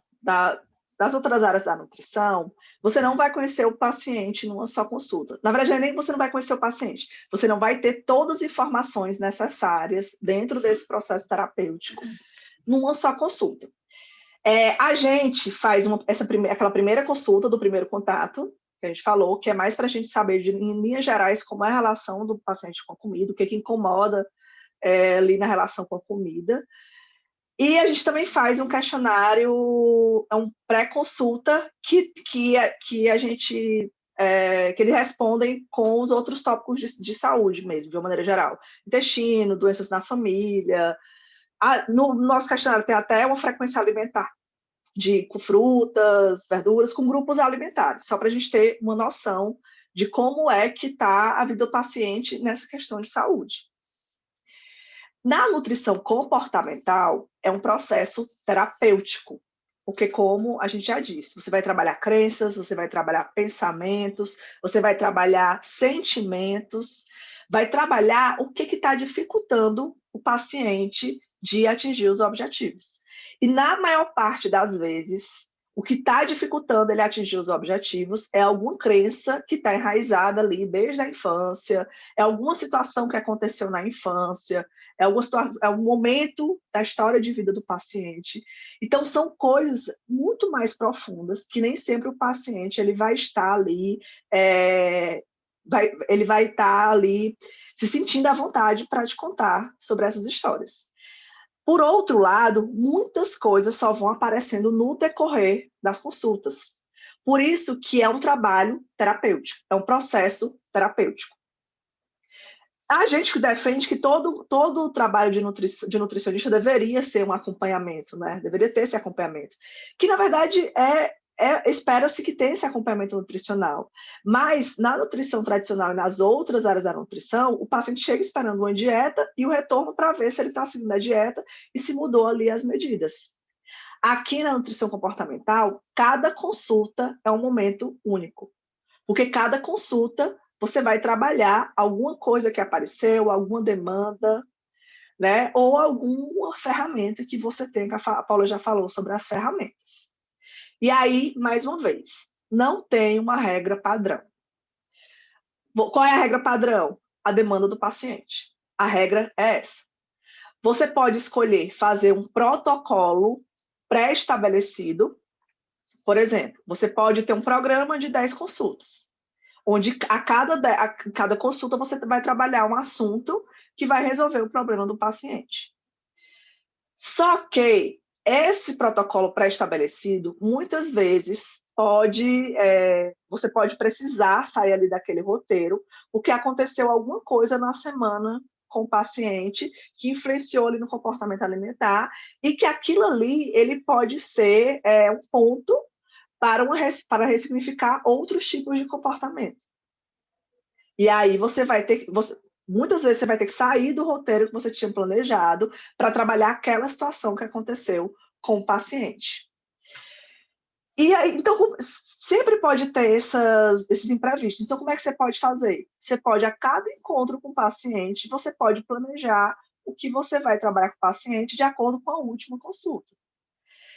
Speaker 1: outras áreas da nutrição, você não vai conhecer o paciente numa só consulta. Na verdade, nem você não vai conhecer o paciente, você não vai ter todas as informações necessárias dentro desse processo terapêutico numa só consulta. A gente faz aquela primeira consulta do primeiro contato, que a gente falou, que é mais para a gente saber, em linhas gerais, como é a relação do paciente com a comida, o que incomoda ali na relação com a comida. E a gente também faz um questionário, um pré-consulta, que eles respondem com os outros tópicos de saúde mesmo, de uma maneira geral. Intestino, doenças na família. No nosso questionário tem até uma frequência alimentar com frutas, verduras, com grupos alimentares, só para a gente ter uma noção de como é que está a vida do paciente nessa questão de saúde. Na nutrição comportamental, é um processo terapêutico, porque, como a gente já disse, você vai trabalhar crenças, você vai trabalhar pensamentos, você vai trabalhar sentimentos, vai trabalhar o que está dificultando o paciente de atingir os objetivos. E, na maior parte das vezes, O que está dificultando ele atingir os objetivos é alguma crença que está enraizada ali desde a infância, é alguma situação que aconteceu na infância, é um momento da história de vida do paciente. Então, são coisas muito mais profundas que nem sempre o paciente ele vai estar ali, ele vai estar ali se sentindo à vontade para te contar sobre essas histórias. Por outro lado, muitas coisas só vão aparecendo no decorrer das consultas. Por isso que é um trabalho terapêutico, é um processo terapêutico. A gente defende que todo o trabalho de nutricionista deveria ser um acompanhamento, né? Deveria ter esse acompanhamento. Que, na verdade, espera-se que tenha esse acompanhamento nutricional. Mas, na nutrição tradicional e nas outras áreas da nutrição, o paciente chega esperando uma dieta e o retorno para ver se ele está seguindo a dieta e se mudou ali as medidas. Aqui na nutrição comportamental, cada consulta é um momento único. Porque cada consulta você vai trabalhar alguma coisa que apareceu, alguma demanda, né? Ou alguma ferramenta que você tem, que a Paula já falou sobre as ferramentas. E aí, mais uma vez, não tem uma regra padrão. Qual é a regra padrão? A demanda do paciente. A regra é essa. Você pode escolher fazer um protocolo pré-estabelecido. Por exemplo, você pode ter um programa de 10 consultas, onde a cada consulta você vai trabalhar um assunto que vai resolver o problema do paciente. Só que esse protocolo pré-estabelecido, muitas vezes, você pode precisar sair ali daquele roteiro, porque aconteceu alguma coisa na semana com o paciente que influenciou ali no comportamento alimentar e que aquilo ali ele pode ser um ponto para ressignificar outros tipos de comportamento. E aí muitas vezes você vai ter que sair do roteiro que você tinha planejado para trabalhar aquela situação que aconteceu com o paciente. E aí, então, sempre pode ter esses imprevistos. Então, como é que você pode fazer? Você pode, a cada encontro com o paciente, você pode planejar o que você vai trabalhar com o paciente de acordo com a última consulta.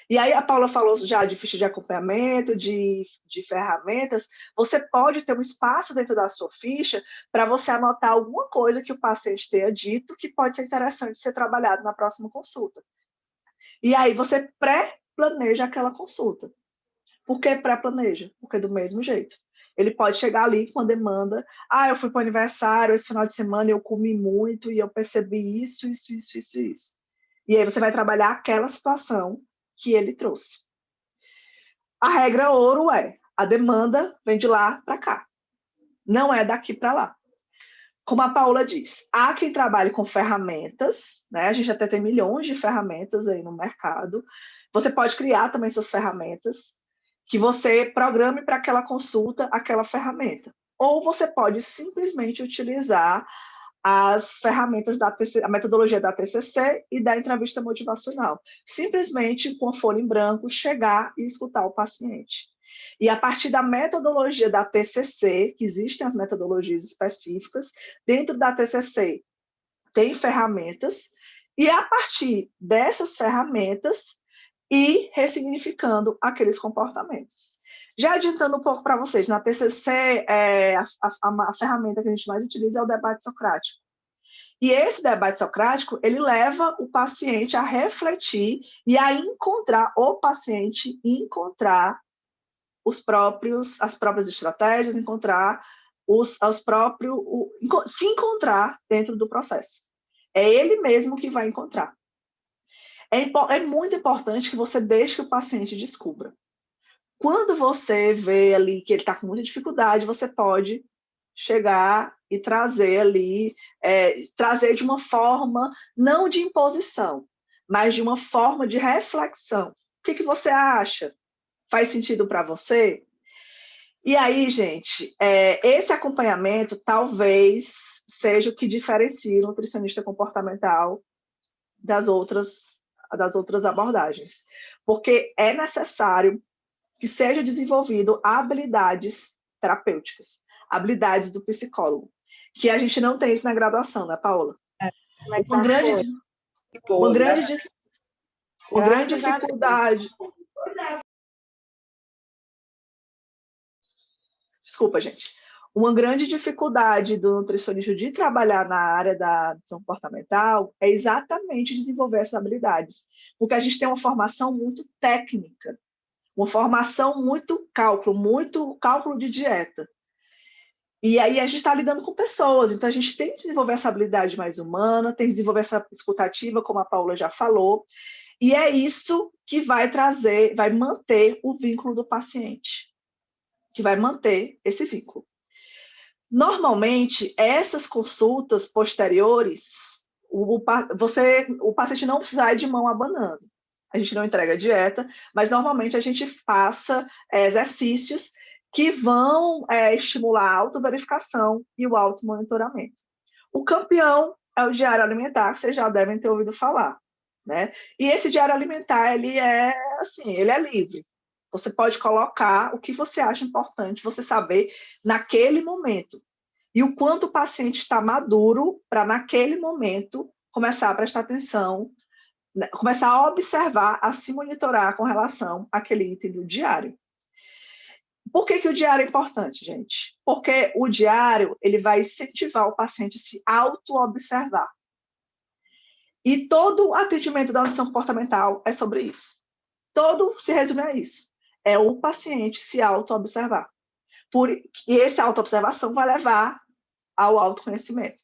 Speaker 1: E aí a Paula falou já de ficha de acompanhamento, de ferramentas. Você pode ter um espaço dentro da sua ficha para você anotar alguma coisa que o paciente tenha dito que pode ser interessante ser trabalhado na próxima consulta. E aí você pré-planeja aquela consulta. Por que pré-planeja? Porque do mesmo jeito. Ele pode chegar ali com a demanda, eu fui para o aniversário, esse final de semana eu comi muito e eu percebi isso. E aí você vai trabalhar aquela situação que ele trouxe. A regra ouro é, a demanda vem de lá para cá, não é daqui para lá. Como a Paula diz, há quem trabalhe com ferramentas, né? A gente até tem milhões de ferramentas aí no mercado. Você pode criar também suas ferramentas, que você programe para aquela consulta, aquela ferramenta. Ou você pode simplesmente utilizar as ferramentas a metodologia da TCC e da entrevista motivacional. Simplesmente, com a folha em branco, chegar e escutar o paciente. E a partir da metodologia da TCC, que existem as metodologias específicas, dentro da TCC tem ferramentas, e a partir dessas ferramentas, ir ressignificando aqueles comportamentos. Já adiantando um pouco para vocês, na TCC, a ferramenta que a gente mais utiliza é o debate socrático. E esse debate socrático, ele leva o paciente a refletir e a encontrar, as próprias estratégias, se encontrar dentro do processo. É ele mesmo que vai encontrar. É muito importante que você deixe que o paciente descubra. Quando você vê ali que ele está com muita dificuldade, você pode chegar e trazer ali, trazer de uma forma, não de imposição, mas de uma forma de reflexão. O que você acha? Faz sentido para você? E aí, gente, esse acompanhamento talvez seja o que diferencia o nutricionista comportamental das outras abordagens, porque é necessário que seja desenvolvido habilidades terapêuticas, habilidades do psicólogo, que a gente não tem isso na graduação, né, Paula? Uma grande dificuldade Desculpa, gente. Uma grande dificuldade do nutricionista de trabalhar na área da nutrição comportamental é exatamente desenvolver essas habilidades, porque a gente tem uma formação muito técnica, uma formação muito cálculo de dieta. E aí a gente está lidando com pessoas, então a gente tem que desenvolver essa habilidade mais humana, tem que desenvolver essa escutativa, como a Paula já falou, e é isso que vai manter o vínculo do paciente, que vai manter esse vínculo. Normalmente, essas consultas posteriores, o paciente não precisa ir de mão abanando. A gente não entrega dieta, mas normalmente a gente passa exercícios que vão estimular a autoverificação e o automonitoramento. O campeão é o diário alimentar, que vocês já devem ter ouvido falar, né? E esse diário alimentar, ele é livre. Você pode colocar o que você acha importante você saber naquele momento. E o quanto o paciente está maduro para, naquele momento, começar a prestar atenção, começar a observar, a se monitorar com relação àquele item do diário. Por que o diário é importante, gente? Porque o diário ele vai incentivar o paciente a se auto-observar. E todo atendimento da nutrição comportamental é sobre isso. Todo se resume a isso. É o paciente se auto-observar. E essa auto-observação vai levar ao autoconhecimento.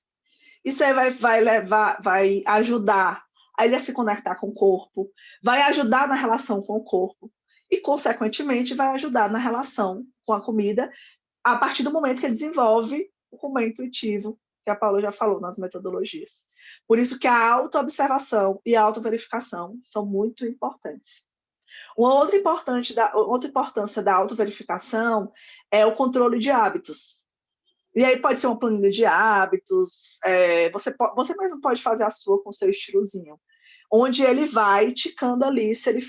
Speaker 1: Isso aí vai ajudar a ele a se conectar com o corpo, vai ajudar na relação com o corpo e, consequentemente, vai ajudar na relação com a comida a partir do momento que ele desenvolve o comando intuitivo, que a Paula já falou nas metodologias. Por isso que a autoobservação e a autoverificação são muito importantes. Uma outra importância da autoverificação é o controle de hábitos. E aí pode ser uma planilha de hábitos, você mesmo pode fazer a sua com o seu estilozinho, onde ele vai ticando ali se ele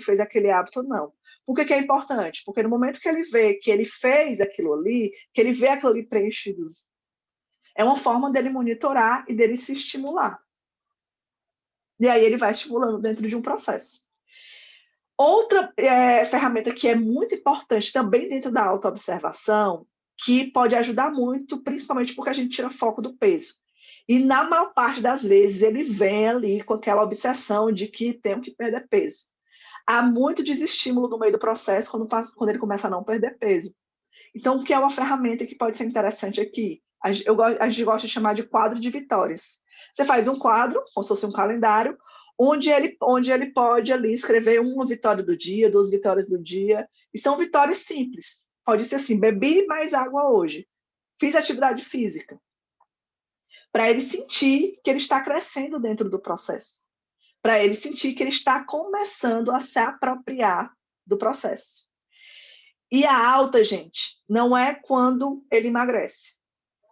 Speaker 1: fez aquele hábito ou não. Por que é importante? Porque no momento que ele vê que ele fez aquilo ali, que ele vê aquilo ali preenchido, é uma forma dele monitorar e dele se estimular. E aí ele vai estimulando dentro de um processo. Outra ferramenta que é muito importante também dentro da autoobservação, que pode ajudar muito, principalmente porque a gente tira foco do peso. E na maior parte das vezes ele vem ali com aquela obsessão de que tem que perder peso. Há muito desestímulo no meio do processo quando ele começa a não perder peso. Então, o que é uma ferramenta que pode ser interessante aqui? A gente gosta de chamar de quadro de vitórias. Você faz um quadro, como se fosse um calendário, onde ele pode ali escrever uma vitória do dia, 2 vitórias do dia, e são vitórias simples. Pode ser assim, bebi mais água hoje, fiz atividade física, para ele sentir que ele está crescendo dentro do processo, para ele sentir que ele está começando a se apropriar do processo. E a alta, gente, não é quando ele emagrece.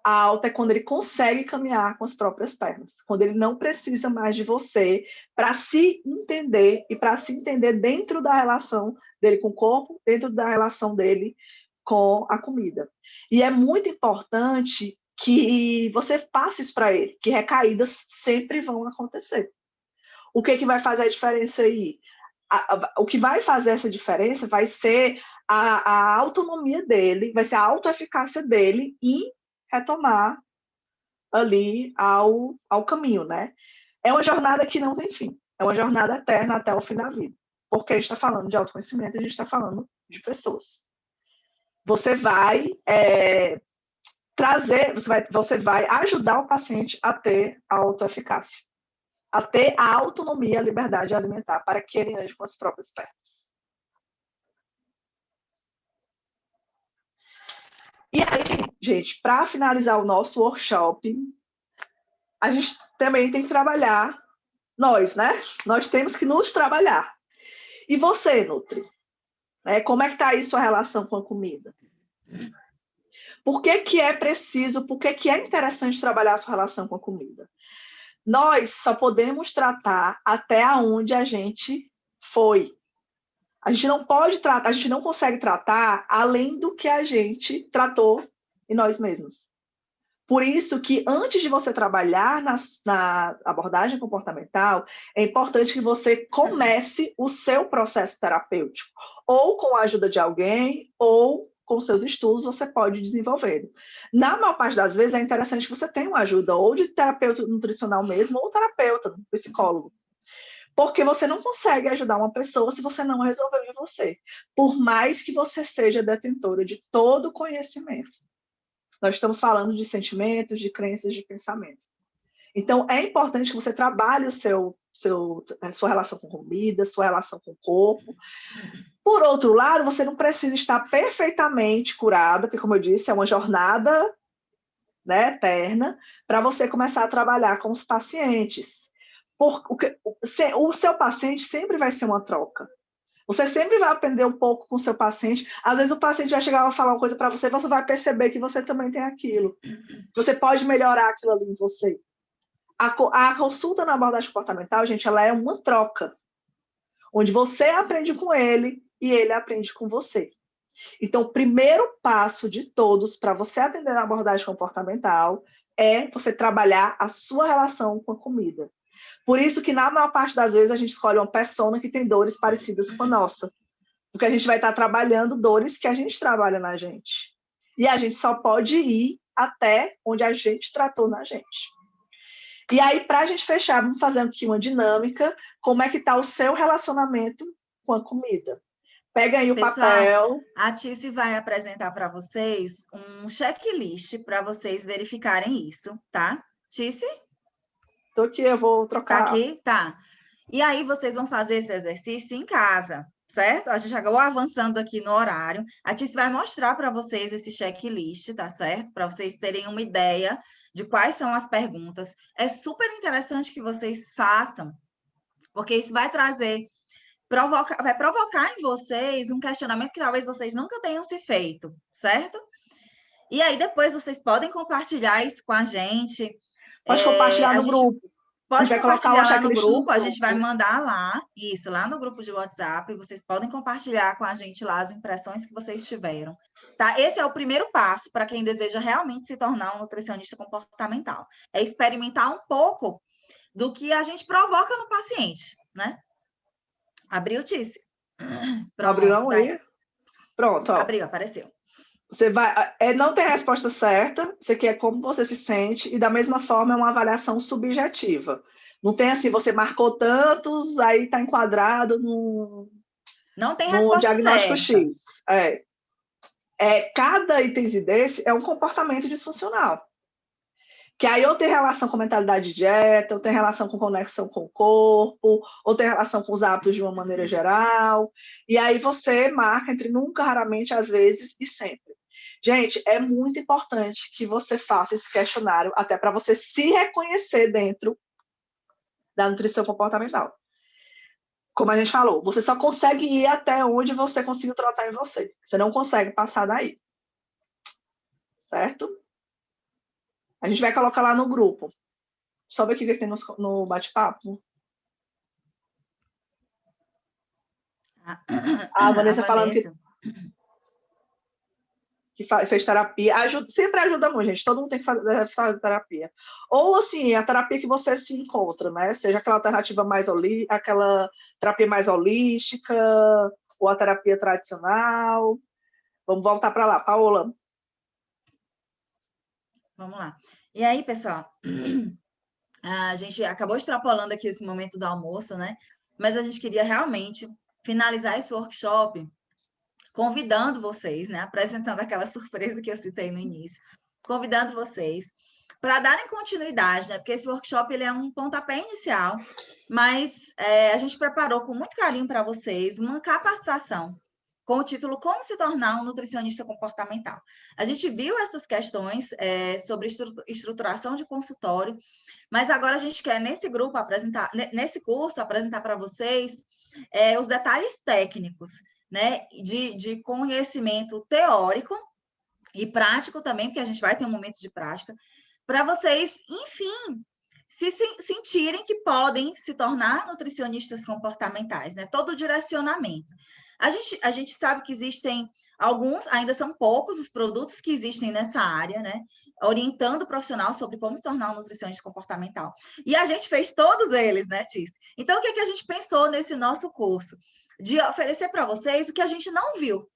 Speaker 1: A alta é quando ele consegue caminhar com as próprias pernas, quando ele não precisa mais de você para se entender e para se entender dentro da relação dele com o corpo, dentro da relação dele com a comida. E é muito importante que você passe isso para ele, que recaídas sempre vão acontecer. O que vai fazer a diferença aí? O que vai fazer essa diferença vai ser a autonomia dele, vai ser a autoeficácia dele em retomar ali ao caminho, né? É uma jornada que não tem fim, é uma jornada eterna até o fim da vida, porque a gente está falando de autoconhecimento, a gente está falando de pessoas. Você vai você vai ajudar o paciente a ter a autoeficácia, a ter a autonomia, a liberdade alimentar, para que ele ande com as próprias pernas. E aí, gente, para finalizar o nosso workshop, a gente também tem que trabalhar nós, né? Nós temos que nos trabalhar. E você, Nutri? Como é que está aí sua relação com a comida? Por que é preciso, por que é interessante trabalhar a sua relação com a comida? Nós só podemos tratar até onde a gente foi. A gente não pode tratar, a gente não consegue tratar além do que a gente tratou em nós mesmos. Por isso que antes de você trabalhar na abordagem comportamental, é importante que você comece o seu processo terapêutico, ou com a ajuda de alguém, ou com seus estudos, você pode desenvolver. Na maior parte das vezes, é interessante que você tenha uma ajuda ou de terapeuta nutricional mesmo, ou terapeuta, psicólogo. Porque você não consegue ajudar uma pessoa se você não resolveu em você. Por mais que você seja detentora de todo o conhecimento. Nós estamos falando de sentimentos, de crenças, de pensamentos. Então, é importante que você trabalhe a sua relação com comida, sua relação com o corpo. Por outro lado, você não precisa estar perfeitamente curada, porque, como eu disse, é uma jornada, né, eterna, para você começar a trabalhar com os pacientes. Porque o seu paciente sempre vai ser uma troca. Você sempre vai aprender um pouco com o seu paciente. Às vezes o paciente vai chegar a falar uma coisa para você, você vai perceber que você também tem aquilo. Você pode melhorar aquilo ali em você. A consulta na abordagem comportamental, gente, ela é uma troca, onde você aprende com ele e ele aprende com você. Então, o primeiro passo de todos para você atender na abordagem comportamental é você trabalhar a sua relação com a comida. Por isso que, na maior parte das vezes, a gente escolhe uma persona que tem dores parecidas com a nossa. Porque a gente vai estar trabalhando dores que a gente trabalha na gente. E a gente só pode ir até onde a gente tratou na gente. E aí, para a gente fechar, vamos fazer aqui uma dinâmica. Como é que está o seu relacionamento com a comida? Pega aí o papel.
Speaker 2: A Tice vai apresentar para vocês um checklist para vocês verificarem isso, tá? Tice?
Speaker 1: Tô aqui, eu vou trocar.
Speaker 2: Tá aqui? Tá. E aí, vocês vão fazer esse exercício em casa, certo? A gente acabou avançando aqui no horário. A Tice vai mostrar para vocês esse checklist, tá certo? Para vocês terem uma ideia de quais são as perguntas. É super interessante que vocês façam, porque isso vai trazer, vai provocar em vocês um questionamento que talvez vocês nunca tenham se feito, certo? E aí, depois, vocês podem compartilhar isso com a gente.
Speaker 1: Pode compartilhar no grupo.
Speaker 2: Pode compartilhar lá no grupo, a gente vai mandar lá, isso, lá no grupo de WhatsApp, vocês podem compartilhar com a gente lá as impressões que vocês tiveram, tá? Esse é o primeiro passo para quem deseja realmente se tornar um nutricionista comportamental, é experimentar um pouco do que a gente provoca no paciente, né? Abriu, Tice?
Speaker 1: Pronto, abriu não aí? Pronto, ó.
Speaker 2: Abriu, apareceu.
Speaker 1: Você vai, não tem a resposta certa, isso aqui é como você se sente, e da mesma forma é uma avaliação subjetiva. Não tem assim, você marcou tantos, aí está enquadrado
Speaker 2: não tem resposta
Speaker 1: diagnóstico
Speaker 2: certa.
Speaker 1: X. Cada item desse é um comportamento disfuncional. Que aí ou tem relação com mentalidade de dieta, ou tem relação com conexão com o corpo, ou tem relação com os hábitos de uma maneira geral. E aí você marca entre nunca, raramente, às vezes e sempre. Gente, é muito importante que você faça esse questionário, até para você se reconhecer dentro da nutrição comportamental. Como a gente falou, você só consegue ir até onde você conseguiu tratar em você. Você não consegue passar daí. Certo? A gente vai colocar lá no grupo. Só ver o que tem no bate-papo. A Vanessa falando que fez terapia. Sempre ajuda muito, gente. Todo mundo tem que fazer terapia. Ou, assim, a terapia que você se encontra, né? Seja aquela alternativa aquela terapia mais holística, ou a terapia tradicional. Vamos voltar para lá. Paola.
Speaker 2: Vamos lá. E aí, pessoal, a gente acabou extrapolando aqui esse momento do almoço, né? Mas a gente queria realmente finalizar esse workshop convidando vocês, né? Apresentando aquela surpresa que eu citei no início, convidando vocês para darem continuidade, né? Porque esse workshop ele é um pontapé inicial, mas a gente preparou com muito carinho para vocês uma capacitação com o título Como se tornar um nutricionista comportamental. A gente viu essas questões sobre estruturação de consultório, mas agora a gente quer, nesse grupo, nesse curso, apresentar para vocês os detalhes técnicos, né, de conhecimento teórico e prático também, porque a gente vai ter um momento de prática, para vocês, enfim, se sentirem que podem se tornar nutricionistas comportamentais, né? Todo o direcionamento. A gente sabe que existem alguns, ainda são poucos os produtos que existem nessa área, né? Orientando o profissional sobre como se tornar um nutricionista comportamental. E a gente fez todos eles, né, Tice? Então, o que a gente pensou nesse nosso curso? De oferecer para vocês o que a gente não viu.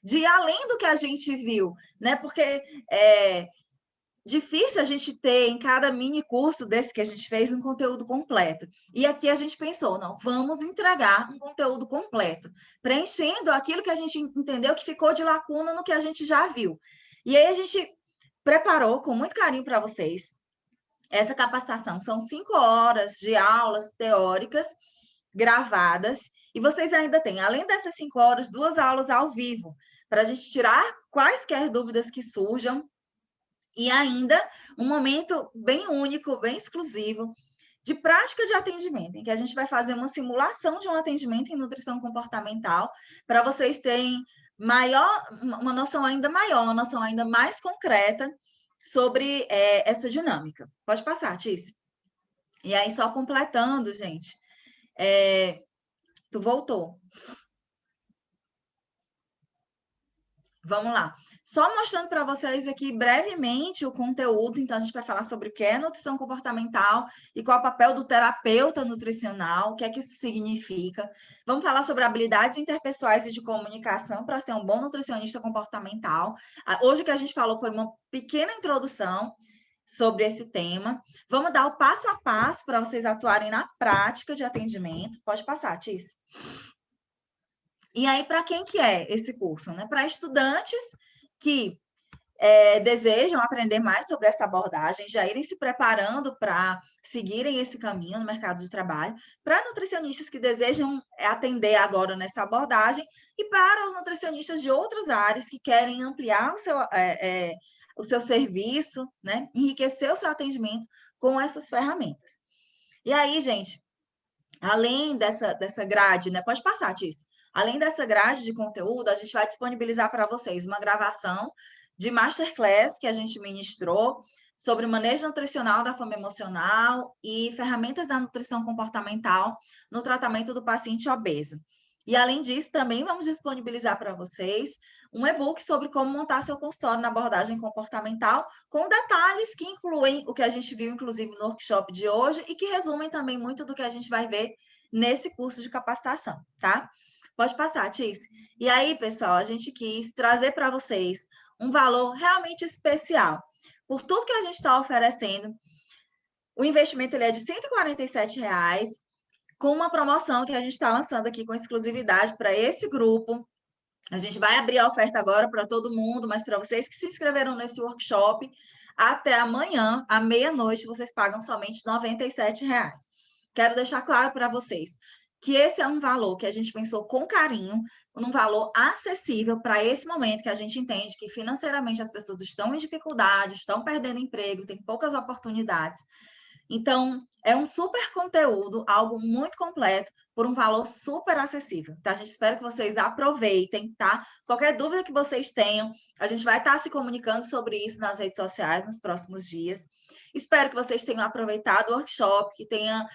Speaker 2: de ir além do que a gente viu, né? Porque é difícil a gente ter em cada mini curso desse que a gente fez um conteúdo completo. E aqui a gente pensou, não, vamos entregar um conteúdo completo, preenchendo aquilo que a gente entendeu que ficou de lacuna no que a gente já viu. E aí a gente preparou com muito carinho para vocês essa capacitação. São 5 horas de aulas teóricas gravadas, e vocês ainda têm, além dessas 5 horas, 2 aulas ao vivo, para a gente tirar quaisquer dúvidas que surjam, e ainda um momento bem único, bem exclusivo, de prática de atendimento, em que a gente vai fazer uma simulação de um atendimento em nutrição comportamental, para vocês terem uma noção ainda maior, uma noção ainda mais concreta sobre essa dinâmica. Pode passar, Tice. E aí, só completando, gente, tu voltou. Vamos lá. Só mostrando para vocês aqui brevemente o conteúdo. Então, a gente vai falar sobre o que é nutrição comportamental e qual é o papel do terapeuta nutricional, o que é que isso significa. Vamos falar sobre habilidades interpessoais e de comunicação para ser um bom nutricionista comportamental. Hoje o que a gente falou foi uma pequena introdução sobre esse tema. Vamos dar o passo a passo para vocês atuarem na prática de atendimento. Pode passar, Tis. E aí, para quem que é esse curso? Né? Para estudantes que desejam aprender mais sobre essa abordagem, já irem se preparando para seguirem esse caminho no mercado de trabalho, para nutricionistas que desejam atender agora nessa abordagem e para os nutricionistas de outras áreas que querem ampliar o seu serviço, né? Enriquecer o seu atendimento com essas ferramentas. E aí, gente, além dessa grade, né? Pode passar, Tis. Além dessa grade de conteúdo, a gente vai disponibilizar para vocês uma gravação de masterclass que a gente ministrou sobre o manejo nutricional da fome emocional e ferramentas da nutrição comportamental no tratamento do paciente obeso. E, além disso, também vamos disponibilizar para vocês um e-book sobre como montar seu consultório na abordagem comportamental, com detalhes que incluem o que a gente viu, inclusive, no workshop de hoje e que resumem também muito do que a gente vai ver nesse curso de capacitação, tá? Pode passar, Tis. E aí, pessoal, a gente quis trazer para vocês um valor realmente especial. Por tudo que a gente está oferecendo, o investimento ele é de R$ 147, com uma promoção que a gente está lançando aqui com exclusividade para esse grupo. A gente vai abrir a oferta agora para todo mundo, mas para vocês que se inscreveram nesse workshop, até amanhã, à meia-noite, vocês pagam somente R$ 97. Quero deixar claro para vocês que esse é um valor que a gente pensou com carinho, um valor acessível para esse momento que a gente entende que financeiramente as pessoas estão em dificuldade, estão perdendo emprego, tem poucas oportunidades. Então, é um super conteúdo, algo muito completo, por um valor super acessível. Tá? A gente espera que vocês aproveitem, tá? Qualquer dúvida que vocês tenham, a gente vai estar se comunicando sobre isso nas redes sociais nos próximos dias. Espero que vocês tenham aproveitado o workshop, que tenham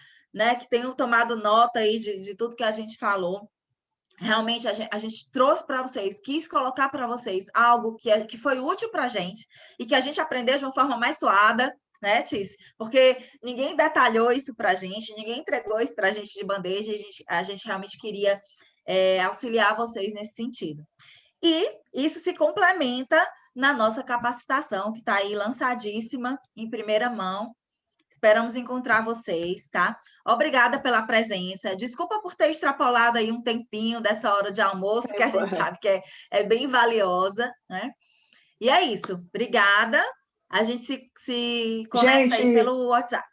Speaker 2: tomado nota aí de tudo que a gente falou. Realmente, a gente trouxe para vocês, quis colocar para vocês algo que foi útil para a gente e que a gente aprendeu de uma forma mais suada, né, Tis? Porque ninguém detalhou isso para a gente, ninguém entregou isso para a gente de bandeja, e a gente realmente queria auxiliar vocês nesse sentido. E isso se complementa na nossa capacitação, que está aí lançadíssima, em primeira mão. Esperamos encontrar vocês, tá? Obrigada pela presença. Desculpa por ter extrapolado aí um tempinho dessa hora de almoço, que a gente sabe que é bem valiosa, né? E é isso. Obrigada. A gente se conecta aí pelo WhatsApp.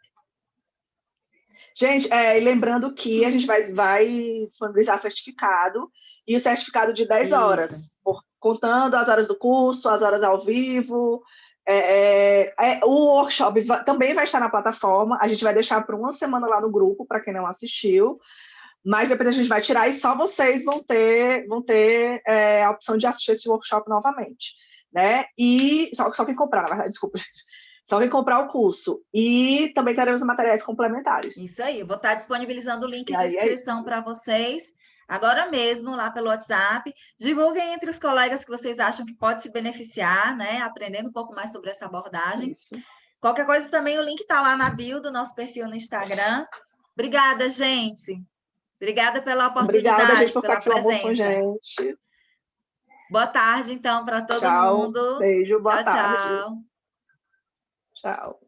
Speaker 1: Gente, e lembrando que a gente vai disponibilizar certificado, e o certificado de 10 horas, contando as horas do curso, as horas ao vivo. O workshop também vai estar na plataforma, a gente vai deixar por uma semana lá no grupo, para quem não assistiu, mas depois a gente vai tirar e só vocês vão ter a opção de assistir esse workshop novamente, né? E só quem comprar, na verdade, desculpa. Só quem comprar o curso. E também teremos materiais complementares.
Speaker 2: Isso aí, eu vou estar disponibilizando o link de inscrição para vocês agora mesmo, lá pelo WhatsApp. Divulguem entre os colegas que vocês acham que pode se beneficiar, né? Aprendendo um pouco mais sobre essa abordagem. Isso. Qualquer coisa também, o link está lá na bio do nosso perfil no Instagram. Obrigada, gente. Obrigada pela oportunidade,
Speaker 1: Obrigada, gente, por
Speaker 2: pela
Speaker 1: estar aqui
Speaker 2: presença.
Speaker 1: Com a gente.
Speaker 2: Boa tarde, então, para todo
Speaker 1: Tchau,
Speaker 2: mundo.
Speaker 1: beijo, boa
Speaker 2: Tchau,
Speaker 1: tarde.
Speaker 2: tchau.
Speaker 1: Tchau.